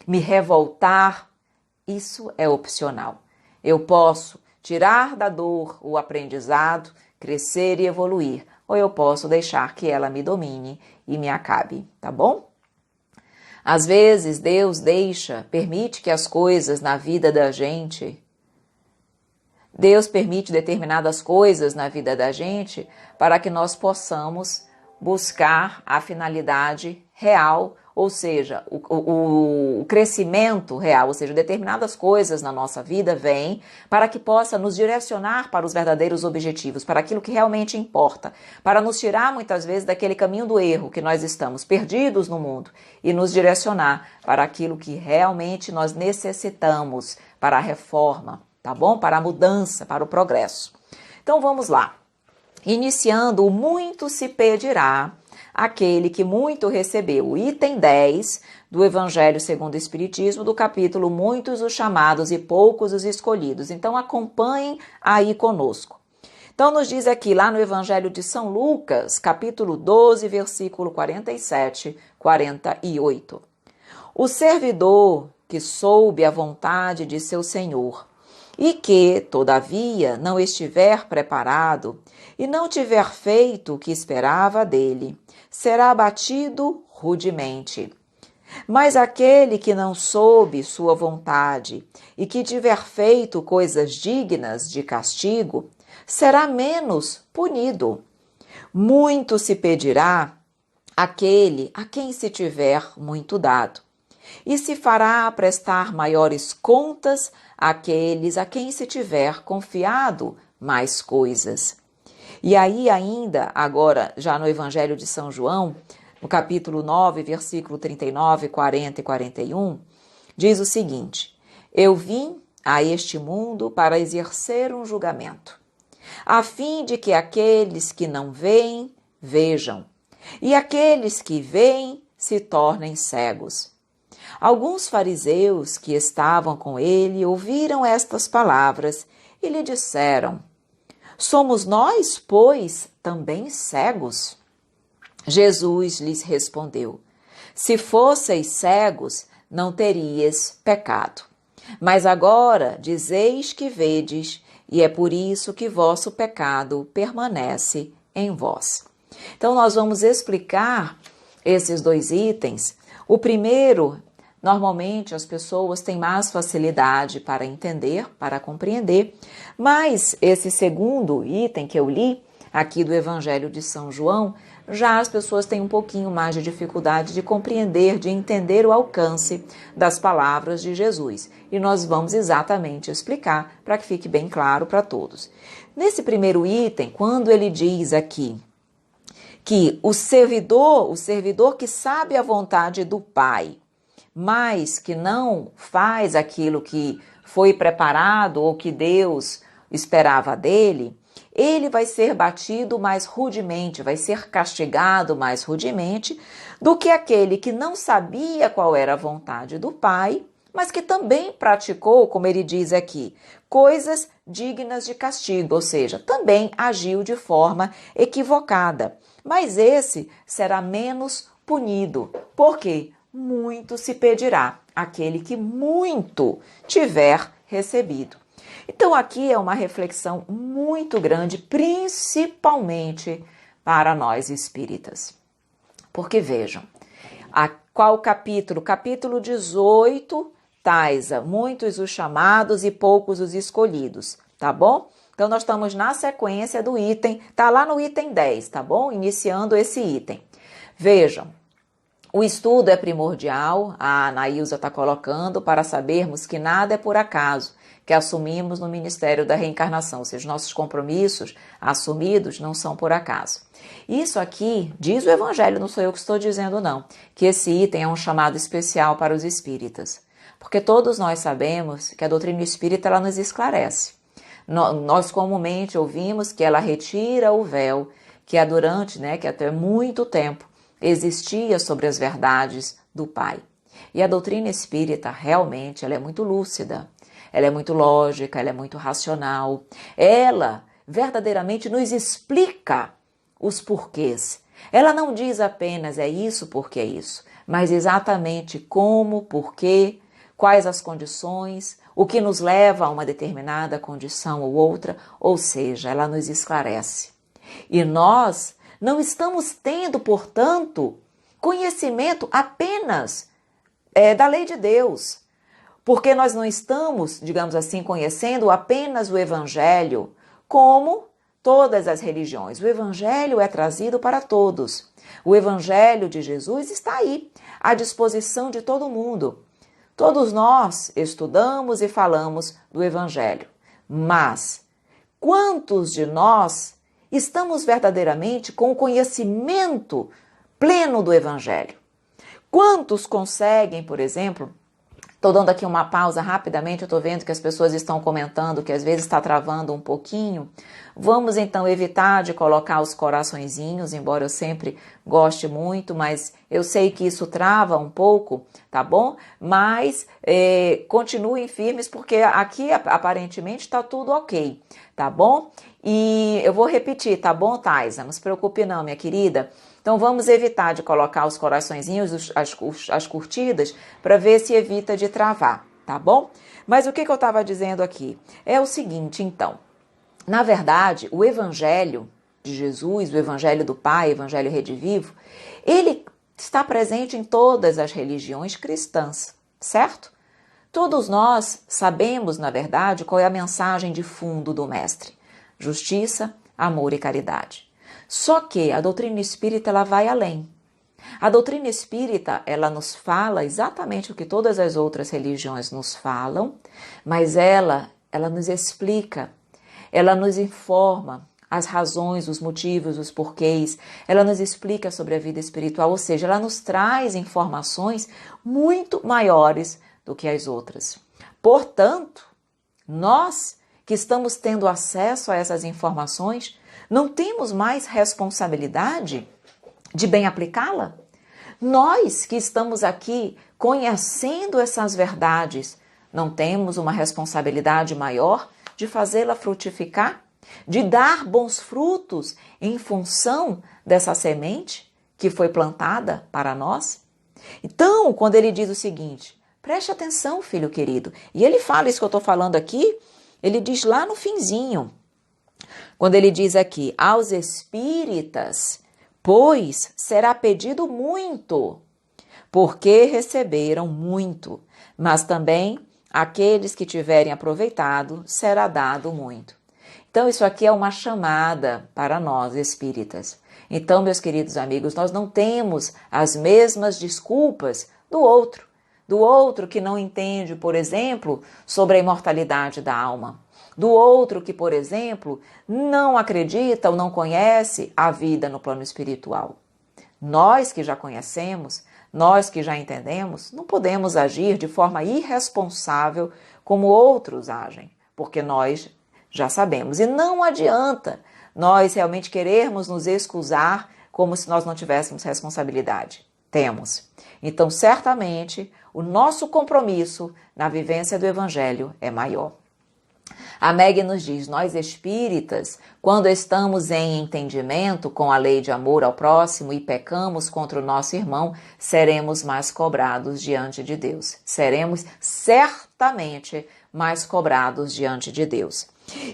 S1: me revoltar, isso é opcional. Eu posso tirar da dor o aprendizado, crescer e evoluir, ou eu posso deixar que ela me domine e me acabe, tá bom? Às vezes Deus permite que as coisas na vida da gente, Deus permite determinadas coisas na vida da gente para que nós possamos buscar a finalidade real, ou seja, o crescimento real, ou seja, determinadas coisas na nossa vida vêm para que possa nos direcionar para os verdadeiros objetivos, para aquilo que realmente importa, para nos tirar muitas vezes daquele caminho do erro que nós estamos perdidos no mundo e nos direcionar para aquilo que realmente nós necessitamos para a reforma, tá bom? Para a mudança, para o progresso. Então vamos lá. Iniciando o muito se pedirá àquele que muito recebeu. O item 10 do Evangelho segundo o Espiritismo, do capítulo Muitos os chamados e poucos os escolhidos. Então acompanhem aí conosco. Então nos diz aqui lá no Evangelho de São Lucas, capítulo 12, versículo 47, 48. O servidor que soube a vontade de seu senhor e que, todavia, não estiver preparado e não tiver feito o que esperava dele, será abatido rudemente. Mas aquele que não soube sua vontade e que tiver feito coisas dignas de castigo, será menos punido. Muito se pedirá àquele a quem se tiver muito dado, e se fará prestar maiores contas àqueles a quem se tiver confiado mais coisas. E aí ainda, agora, já no Evangelho de São João, no capítulo 9, versículo 39, 40 e 41, diz o seguinte: eu vim a este mundo para exercer um julgamento, a fim de que aqueles que não veem, vejam, e aqueles que veem se tornem cegos. Alguns fariseus que estavam com ele ouviram estas palavras e lhe disseram: somos nós, pois, também cegos? Jesus lhes respondeu: se fosseis cegos, não teríeis pecado. Mas agora dizeis que vedes, e é por isso que vosso pecado permanece em vós. Então, nós vamos explicar esses dois itens. O primeiro, normalmente as pessoas têm mais facilidade para entender, para compreender, mas esse segundo item que eu li aqui do Evangelho de São João, já as pessoas têm um pouquinho mais de dificuldade de compreender, de entender o alcance das palavras de Jesus. E nós vamos exatamente explicar para que fique bem claro para todos. Nesse primeiro item, quando ele diz aqui que o servidor que sabe a vontade do Pai, mas que não faz aquilo que foi preparado ou que Deus esperava dele, ele vai ser batido mais rudemente, vai ser castigado mais rudemente do que aquele que não sabia qual era a vontade do Pai, mas que também praticou, como ele diz aqui, coisas dignas de castigo, ou seja, também agiu de forma equivocada. Mas esse será menos punido. Por quê? Muito se pedirá aquele que muito tiver recebido. Então aqui é uma reflexão muito grande, principalmente para nós espíritas. Porque vejam, qual capítulo? Capítulo 18, Taisa, muitos os chamados e poucos os escolhidos, tá bom? Então nós estamos na sequência do item, tá lá no item 10, tá bom? Iniciando esse item. Vejam, o estudo é primordial, a Anaísa está colocando, para sabermos que nada é por acaso, que assumimos no Ministério da Reencarnação, ou seja, nossos compromissos assumidos não são por acaso. Isso aqui diz o Evangelho, não sou eu que estou dizendo não, que esse item é um chamado especial para os espíritas, porque todos nós sabemos que a doutrina espírita ela nos esclarece. Nós comumente ouvimos que ela retira o véu que que até muito tempo existia sobre as verdades do Pai. E a doutrina espírita realmente ela é muito lúcida, ela é muito lógica, ela é muito racional. Ela verdadeiramente nos explica os porquês. Ela não diz apenas é isso porque é isso, mas exatamente como, porquê, quais as condições, o que nos leva a uma determinada condição ou outra, ou seja, ela nos esclarece. E nós não estamos tendo, portanto, conhecimento apenas da lei de Deus, porque nós não estamos, digamos assim, conhecendo apenas o Evangelho como todas as religiões. O Evangelho é trazido para todos. O Evangelho de Jesus está aí, à disposição de todo mundo. Todos nós estudamos e falamos do Evangelho, mas quantos de nós estamos verdadeiramente com o conhecimento pleno do Evangelho? Quantos conseguem, por exemplo, estou dando aqui uma pausa rapidamente, eu estou vendo que as pessoas estão comentando que às vezes está travando um pouquinho. Vamos então evitar de colocar os coraçõezinhos, embora eu sempre goste muito, mas eu sei que isso trava um pouco, tá bom? Mas continuem firmes porque aqui aparentemente está tudo ok, tá bom? E eu vou repetir, tá bom, Taisa? Não se preocupe não, minha querida. Então vamos evitar de colocar os coraçõezinhos, as curtidas, para ver se evita de travar, tá bom? Mas o que eu estava dizendo aqui? É o seguinte, então. Na verdade, o Evangelho de Jesus, o Evangelho do Pai, o Evangelho Redivivo, ele está presente em todas as religiões cristãs, certo? Todos nós sabemos, na verdade, qual é a mensagem de fundo do Mestre: justiça, amor e caridade. Só que a doutrina espírita ela vai além. A doutrina espírita ela nos fala exatamente o que todas as outras religiões nos falam, mas ela nos explica, ela nos informa as razões, os motivos, os porquês, ela nos explica sobre a vida espiritual, ou seja, ela nos traz informações muito maiores do que as outras. Portanto, nós que estamos tendo acesso a essas informações, não temos mais responsabilidade de bem aplicá-la? Nós que estamos aqui conhecendo essas verdades, não temos uma responsabilidade maior de fazê-la frutificar? De dar bons frutos em função dessa semente que foi plantada para nós? Então, quando ele diz o seguinte, preste atenção, filho querido, e ele fala isso que eu estou falando aqui, ele diz lá no finzinho, quando ele diz aqui, aos espíritas, pois será pedido muito, porque receberam muito, mas também àqueles que tiverem aproveitado será dado muito. Então isso aqui é uma chamada para nós espíritas. Então, meus queridos amigos, nós não temos as mesmas desculpas do outro que não entende, por exemplo, sobre a imortalidade da alma. do outro que, por exemplo, não acredita ou não conhece a vida no plano espiritual. Nós que já conhecemos, nós que já entendemos, não podemos agir de forma irresponsável como outros agem, porque nós já sabemos. E não adianta nós realmente querermos nos excusar como se nós não tivéssemos responsabilidade. Temos. Então, certamente, o nosso compromisso na vivência do Evangelho é maior. A Meg nos diz, nós espíritas, quando estamos em entendimento com a lei de amor ao próximo e pecamos contra o nosso irmão, seremos mais cobrados diante de Deus. Seremos certamente mais cobrados diante de Deus.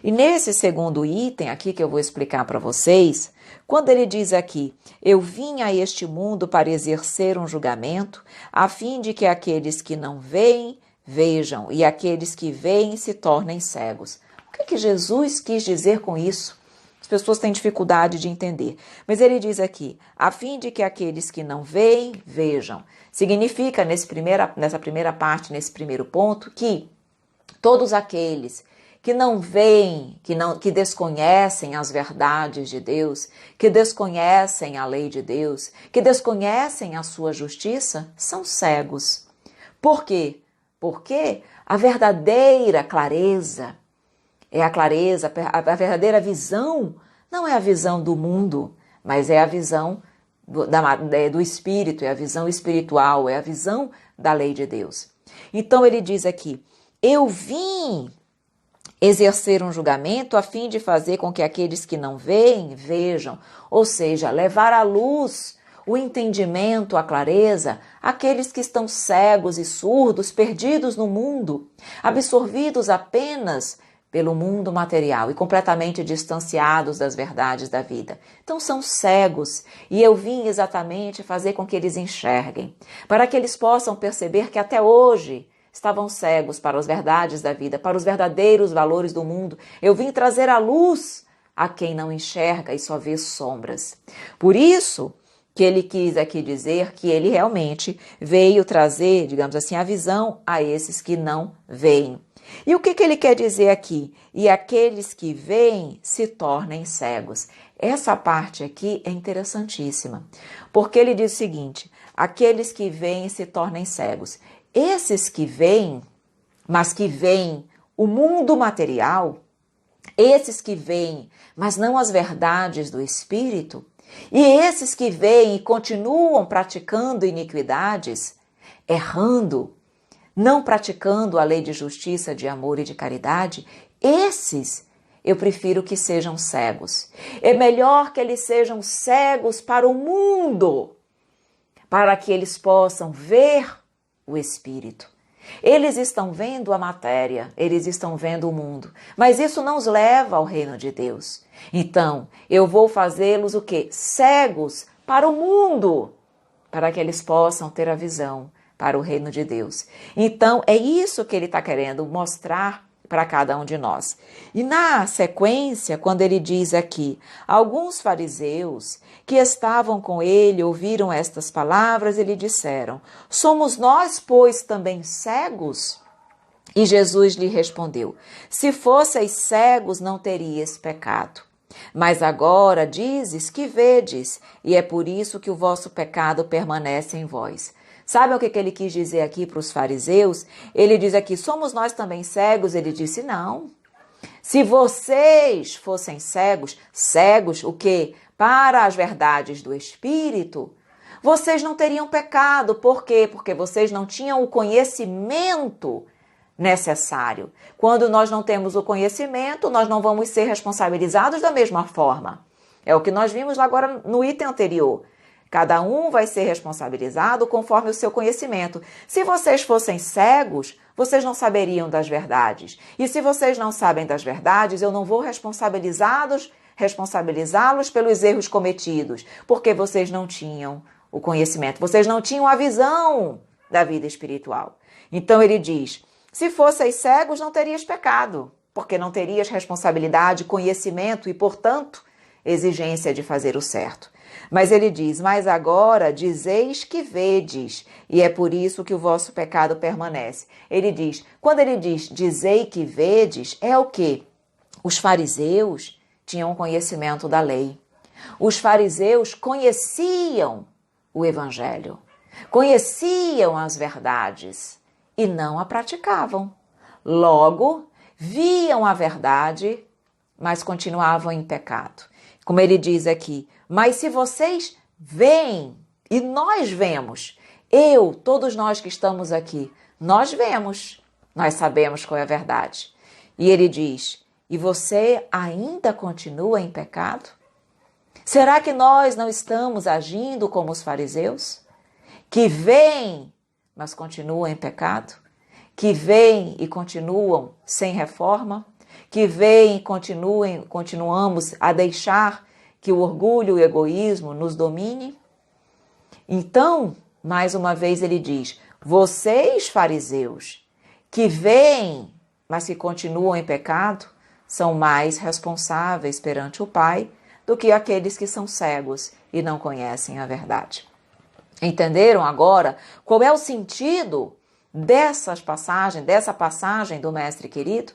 S1: E nesse segundo item aqui que eu vou explicar para vocês, quando ele diz aqui, eu vim a este mundo para exercer um julgamento, a fim de que aqueles que não veem, vejam, e aqueles que veem se tornem cegos. O que Jesus quis dizer com isso? As pessoas têm dificuldade de entender. Mas ele diz aqui, a fim de que aqueles que não veem, vejam. Significa, nessa primeira parte, nesse primeiro ponto, que todos aqueles que não veem, que desconhecem as verdades de Deus, que desconhecem a lei de Deus, que desconhecem a sua justiça, são cegos. Por quê? Porque a verdadeira clareza, a verdadeira visão, não é a visão do mundo, mas é a visão do Espírito, é a visão espiritual, é a visão da lei de Deus. Então ele diz aqui, eu vim exercer um julgamento a fim de fazer com que aqueles que não veem, vejam, ou seja, levar à luz o entendimento, a clareza, aqueles que estão cegos e surdos, perdidos no mundo, absorvidos apenas pelo mundo material e completamente distanciados das verdades da vida. Então são cegos e eu vim exatamente fazer com que eles enxerguem, para que eles possam perceber que até hoje estavam cegos para as verdades da vida, para os verdadeiros valores do mundo. Eu vim trazer a luz a quem não enxerga e só vê sombras. Por isso que ele quis aqui dizer que ele realmente veio trazer, digamos assim, a visão a esses que não veem. E o que ele quer dizer aqui? E aqueles que veem se tornem cegos. Essa parte aqui é interessantíssima, porque ele diz o seguinte, aqueles que veem se tornem cegos. Esses que veem, mas que veem o mundo material, esses que veem, mas não as verdades do Espírito, e esses que veem e continuam praticando iniquidades, errando, não praticando a lei de justiça, de amor e de caridade, esses eu prefiro que sejam cegos. É melhor que eles sejam cegos para o mundo, para que eles possam ver o Espírito. Eles estão vendo a matéria, eles estão vendo o mundo, mas isso não os leva ao reino de Deus. Então, eu vou fazê-los o quê? Cegos para o mundo, para que eles possam ter a visão para o reino de Deus. Então, é isso que ele está querendo mostrar para cada um de nós. E na sequência, quando ele diz aqui, alguns fariseus que estavam com ele ouviram estas palavras e lhe disseram, somos nós, pois, também cegos? E Jesus lhe respondeu, se fosseis cegos, não terias pecado. Mas agora dizes que vedes, e é por isso que o vosso pecado permanece em vós. Sabe o que ele quis dizer aqui para os fariseus? Ele diz aqui, somos nós também cegos? Ele disse, não. Se vocês fossem cegos, cegos o quê? Para as verdades do Espírito, vocês não teriam pecado. Por quê? Porque vocês não tinham o conhecimento necessário. Quando nós não temos o conhecimento, nós não vamos ser responsabilizados da mesma forma. É o que nós vimos lá agora no item anterior. Cada um vai ser responsabilizado conforme o seu conhecimento. Se vocês fossem cegos, vocês não saberiam das verdades. E se vocês não sabem das verdades, eu não vou responsabilizá-los pelos erros cometidos, porque vocês não tinham o conhecimento, vocês não tinham a visão da vida espiritual. Então ele diz, se fosseis cegos, não terias pecado, porque não terias responsabilidade, conhecimento e, portanto, exigência de fazer o certo. Mas ele diz, mas agora dizeis que vedes, e é por isso que o vosso pecado permanece. Ele diz, quando ele diz, dizei que vedes, é o quê? Os fariseus tinham conhecimento da lei. Os fariseus conheciam o evangelho, conheciam as verdades e não a praticavam. Logo, viam a verdade, mas continuavam em pecado. Como ele diz aqui, mas se vocês veem, e nós vemos, todos nós que estamos aqui, nós vemos, nós sabemos qual é a verdade. E ele diz, e você ainda continua em pecado? Será que nós não estamos agindo como os fariseus? Que veem, mas continuam em pecado? Que veem e continuam sem reforma? Que veem e continuamos a deixar que o orgulho e o egoísmo nos domine? Então, mais uma vez ele diz, vocês fariseus que veem, mas que continuam em pecado, são mais responsáveis perante o Pai do que aqueles que são cegos e não conhecem a verdade. Entenderam agora qual é o sentido dessa passagem do Mestre querido?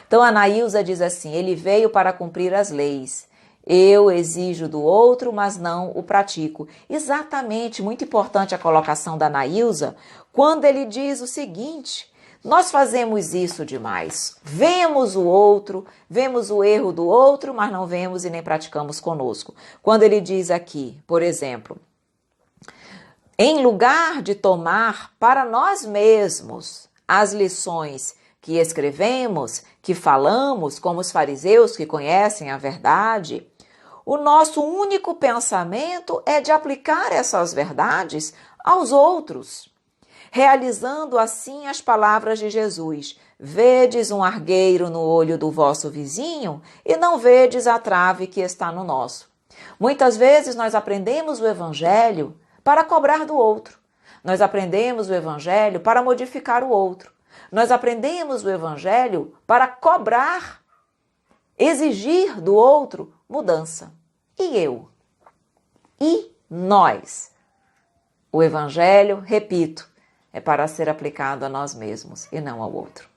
S1: Então a Anaísa diz assim, ele veio para cumprir as leis. Eu exijo do outro, mas não o pratico. Exatamente, muito importante a colocação da Anaísa, quando ele diz o seguinte, nós fazemos isso demais. Vemos o outro, vemos o erro do outro, mas não vemos e nem praticamos conosco. Quando ele diz aqui, por exemplo, em lugar de tomar para nós mesmos as lições que escrevemos, que falamos, como os fariseus que conhecem a verdade, o nosso único pensamento é de aplicar essas verdades aos outros, realizando assim as palavras de Jesus. Vedes um argueiro no olho do vosso vizinho e não vedes a trave que está no nosso. Muitas vezes nós aprendemos o evangelho para cobrar do outro. Nós aprendemos o evangelho para modificar o outro. Nós aprendemos o evangelho para cobrar, exigir do outro mudança. E eu? E nós? O evangelho, repito, é para ser aplicado a nós mesmos e não ao outro.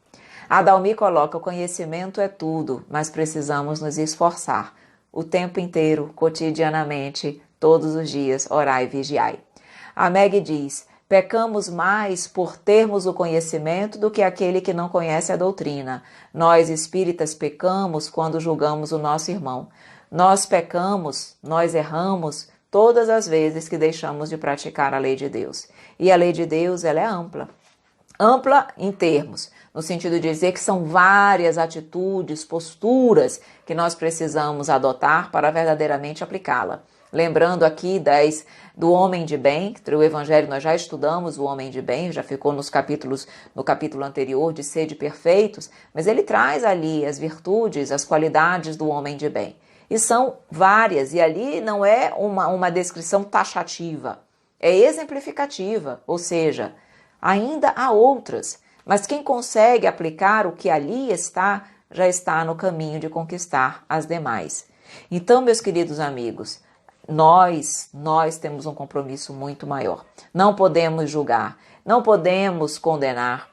S1: A Dalmi coloca, o conhecimento é tudo, mas precisamos nos esforçar o tempo inteiro, cotidianamente, todos os dias, orai e vigiai. A Meg diz, pecamos mais por termos o conhecimento do que aquele que não conhece a doutrina. Nós espíritas pecamos quando julgamos o nosso irmão. Nós pecamos, nós erramos todas as vezes que deixamos de praticar a lei de Deus. E a lei de Deus, ela é ampla. Ampla em termos, no sentido de dizer que são várias atitudes, posturas que nós precisamos adotar para verdadeiramente aplicá-la. Lembrando aqui do homem de bem, que o Evangelho nós já estudamos, o homem de bem, já ficou no capítulo anterior de sede perfeitos, mas ele traz ali as virtudes, as qualidades do homem de bem. E são várias, e ali não é uma descrição taxativa, é exemplificativa, ou seja, ainda há outras, mas quem consegue aplicar o que ali está, já está no caminho de conquistar as demais. Então, meus queridos amigos, nós temos um compromisso muito maior. Não podemos julgar, não podemos condenar,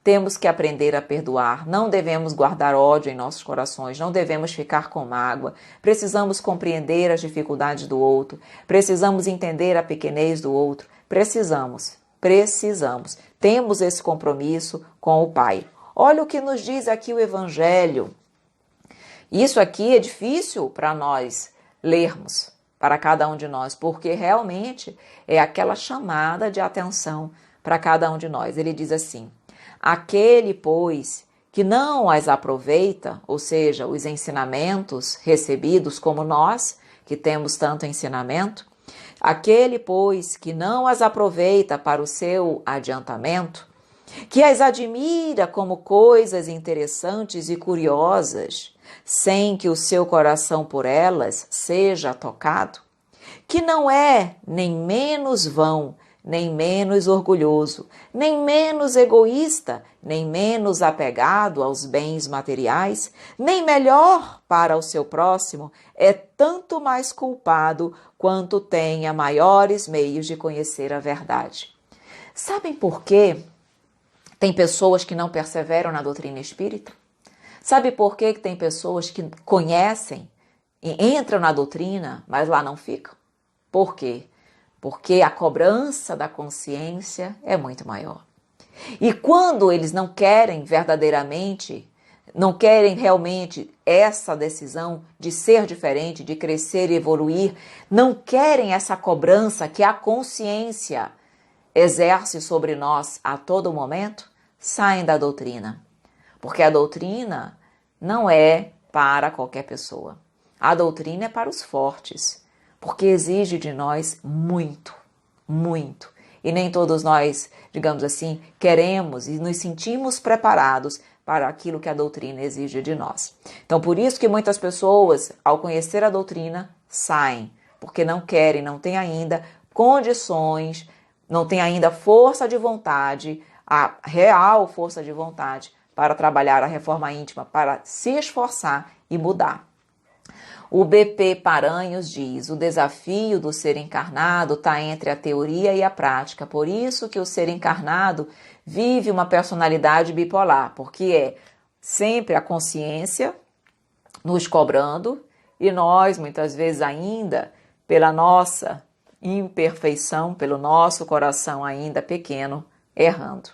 S1: temos que aprender a perdoar, não devemos guardar ódio em nossos corações, não devemos ficar com mágoa, precisamos compreender as dificuldades do outro, precisamos entender a pequenez do outro, precisamos, temos esse compromisso com o Pai. Olha o que nos diz aqui o Evangelho. Isso aqui é difícil para nós lermos, para cada um de nós, porque realmente é aquela chamada de atenção para cada um de nós. Ele diz assim, aquele, pois, que não as aproveita, ou seja, os ensinamentos recebidos como nós, que temos tanto ensinamento, aquele, pois, que não as aproveita para o seu adiantamento, que as admira como coisas interessantes e curiosas, sem que o seu coração por elas seja tocado, que não é nem menos vão, nem menos orgulhoso, nem menos egoísta, nem menos apegado aos bens materiais, nem melhor para o seu próximo, é tanto mais culpado quanto tenha maiores meios de conhecer a verdade. Sabem por quê tem pessoas que não perseveram na doutrina espírita? Sabe por que tem pessoas que conhecem e entram na doutrina, mas lá não ficam? Por quê? Porque a cobrança da consciência é muito maior. E quando eles não querem verdadeiramente, não querem realmente essa decisão de ser diferente, de crescer e evoluir, não querem essa cobrança que a consciência exerce sobre nós a todo momento, saem da doutrina. Porque a doutrina não é para qualquer pessoa. A doutrina é para os fortes, porque exige de nós muito, muito. E nem todos nós, digamos assim, queremos e nos sentimos preparados para aquilo que a doutrina exige de nós. Então, por isso que muitas pessoas, ao conhecer a doutrina, saem, porque não querem, não têm ainda condições, não têm ainda força de vontade, a real força de vontade para trabalhar a reforma íntima, para se esforçar e mudar. O BP Paranhos diz: o desafio do ser encarnado está entre a teoria e a prática. Por isso que o ser encarnado vive uma personalidade bipolar, porque é sempre a consciência nos cobrando e nós, muitas vezes ainda, pela nossa imperfeição, pelo nosso coração ainda pequeno, errando.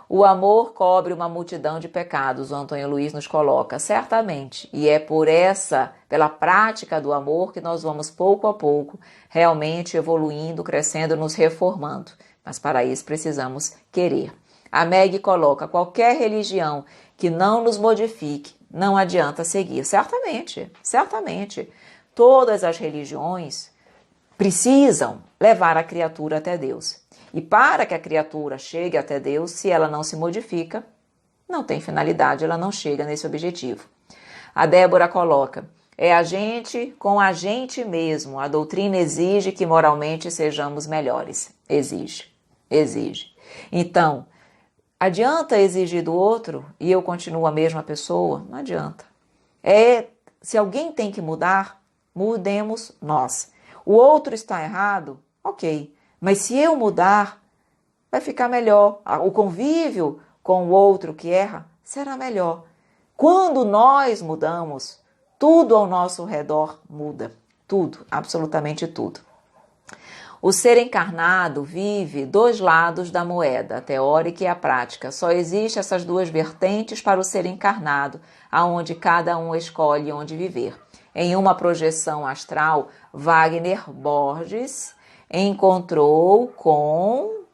S1: O amor cobre uma multidão de pecados, o Antônio Luiz nos coloca, certamente. E é pela prática do amor que nós vamos pouco a pouco realmente evoluindo, crescendo, nos reformando. Mas para isso precisamos querer. A Meg coloca, qualquer religião que não nos modifique, não adianta seguir. Certamente, certamente. Todas as religiões precisam levar a criatura até Deus. E para que a criatura chegue até Deus, se ela não se modifica, não tem finalidade, ela não chega nesse objetivo. A Débora coloca, é a gente com a gente mesmo. A doutrina exige que moralmente sejamos melhores. Exige. Então, adianta exigir do outro e eu continuo a mesma pessoa? Não adianta. Se alguém tem que mudar, mudemos nós. O outro está errado? Ok. Mas se eu mudar, vai ficar melhor. O convívio com o outro que erra será melhor. Quando nós mudamos, tudo ao nosso redor muda. Tudo, absolutamente tudo. O ser encarnado vive dois lados da moeda, a teórica e a prática. Só existem essas duas vertentes para o ser encarnado, aonde cada um escolhe onde viver. Em uma projeção astral, Wagner Borges encontrou com...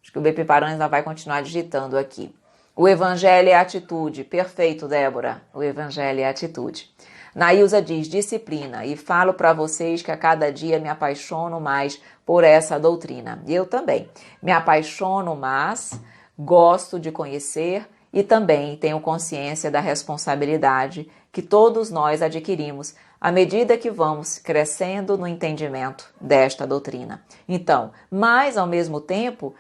S1: Acho que o BP Paranhos vai continuar digitando aqui. O evangelho é atitude. Perfeito, Débora. O evangelho é atitude. Nailza diz, disciplina. E falo para vocês que a cada dia me apaixono mais por essa doutrina. E eu também. Me apaixono, mas gosto de conhecer e também tenho consciência da responsabilidade que todos nós adquirimos à medida que vamos crescendo no entendimento desta doutrina. Então, mas ao mesmo tempo,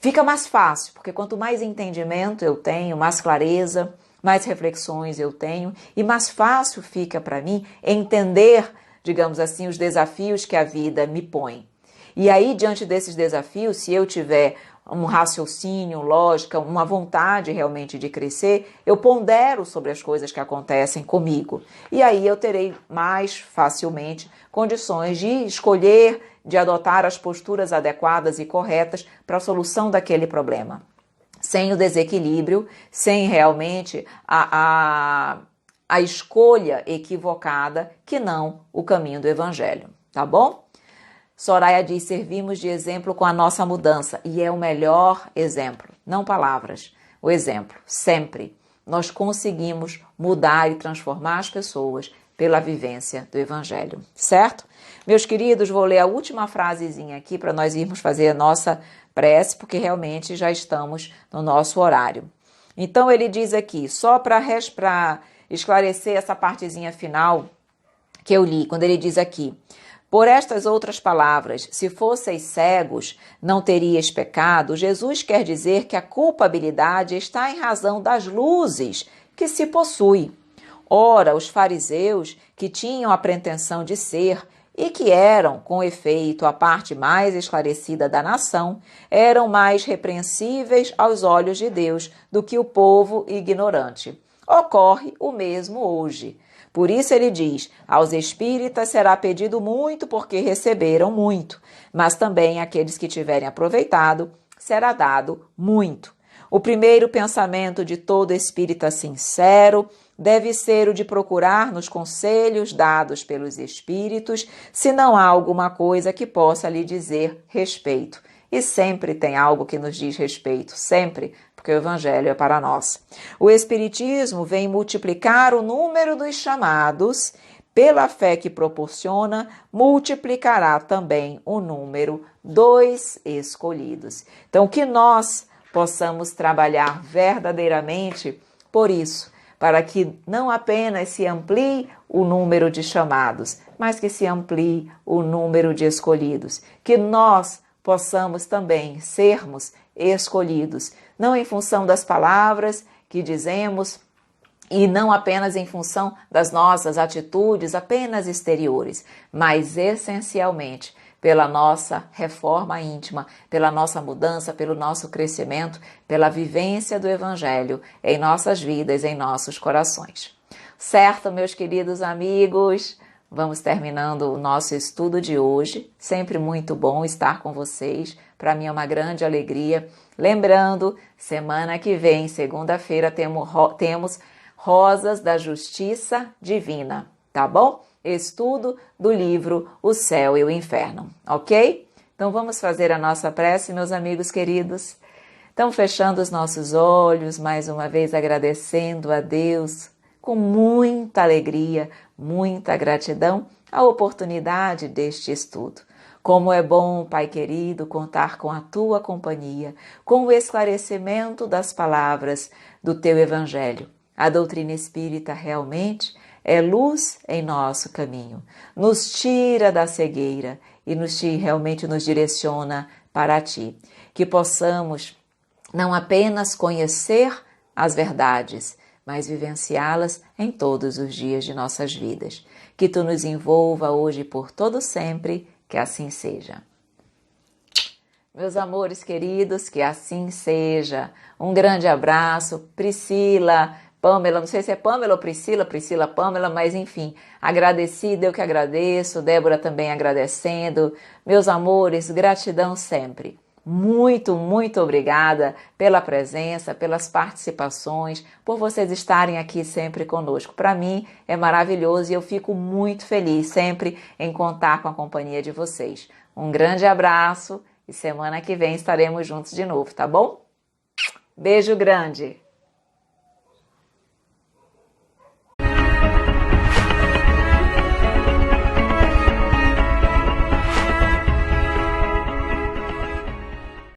S1: fica mais fácil, porque quanto mais entendimento eu tenho, mais clareza, mais reflexões eu tenho e mais fácil fica para mim entender, digamos assim, os desafios que a vida me põe. E aí, diante desses desafios, se eu tiver um raciocínio, lógica, uma vontade realmente de crescer, eu pondero sobre as coisas que acontecem comigo. E aí eu terei mais facilmente condições de escolher, de adotar as posturas adequadas e corretas para a solução daquele problema. Sem o desequilíbrio, sem realmente a escolha equivocada, que não o caminho do evangelho. Tá bom? Soraya diz, servimos de exemplo com a nossa mudança. E é o melhor exemplo, não palavras, o exemplo, sempre. Nós conseguimos mudar e transformar as pessoas pela vivência do Evangelho, certo? Meus queridos, vou ler a última frasezinha aqui para nós irmos fazer a nossa prece, porque realmente já estamos no nosso horário. Então ele diz aqui, só para esclarecer essa partezinha final que eu li, quando ele diz aqui, por estas outras palavras, se fosseis cegos, não teríeis pecado, Jesus quer dizer que a culpabilidade está em razão das luzes que se possui. Ora, os fariseus, que tinham a pretensão de ser, e que eram, com efeito, a parte mais esclarecida da nação, eram mais repreensíveis aos olhos de Deus do que o povo ignorante. Ocorre o mesmo hoje. Por isso ele diz, aos espíritas será pedido muito porque receberam muito, mas também àqueles que tiverem aproveitado será dado muito. O primeiro pensamento de todo espírita sincero deve ser o de procurar nos conselhos dados pelos espíritos se não há alguma coisa que possa lhe dizer respeito. E sempre tem algo que nos diz respeito, sempre, porque o Evangelho é para nós. O Espiritismo vem multiplicar o número dos chamados, pela fé que proporciona, multiplicará também o número dos escolhidos. Então, que nós possamos trabalhar verdadeiramente por isso, para que não apenas se amplie o número de chamados, mas que se amplie o número de escolhidos. Que nós possamos também sermos escolhidos, não em função das palavras que dizemos e não apenas em função das nossas atitudes apenas exteriores, mas essencialmente pela nossa reforma íntima, pela nossa mudança, pelo nosso crescimento, pela vivência do Evangelho em nossas vidas, em nossos corações. Certo, meus queridos amigos? Vamos terminando o nosso estudo de hoje. Sempre muito bom estar com vocês. Para mim é uma grande alegria. Lembrando, semana que vem, segunda-feira, temos Rosas da Justiça Divina, tá bom? Estudo do livro O Céu e o Inferno, ok? Então vamos fazer a nossa prece, meus amigos queridos. Então, fechando os nossos olhos, mais uma vez agradecendo a Deus com muita alegria, muita gratidão, a oportunidade deste estudo. Como é bom, Pai querido, contar com a Tua companhia, com o esclarecimento das palavras do Teu Evangelho. A doutrina espírita realmente é luz em nosso caminho, nos tira da cegueira e realmente nos direciona para Ti. Que possamos não apenas conhecer as verdades, mas vivenciá-las em todos os dias de nossas vidas. Que Tu nos envolva hoje e por todo sempre, que assim seja. Meus amores queridos, que assim seja. Um grande abraço, Priscila, Pamela, não sei se é Pamela ou Priscila, Pamela, mas enfim, agradecida, eu que agradeço, Débora também agradecendo. Meus amores, gratidão sempre. Muito, muito obrigada pela presença, pelas participações, por vocês estarem aqui sempre conosco. Para mim é maravilhoso e eu fico muito feliz sempre em contar com a companhia de vocês. Um grande abraço e semana que vem estaremos juntos de novo, tá bom? Beijo grande!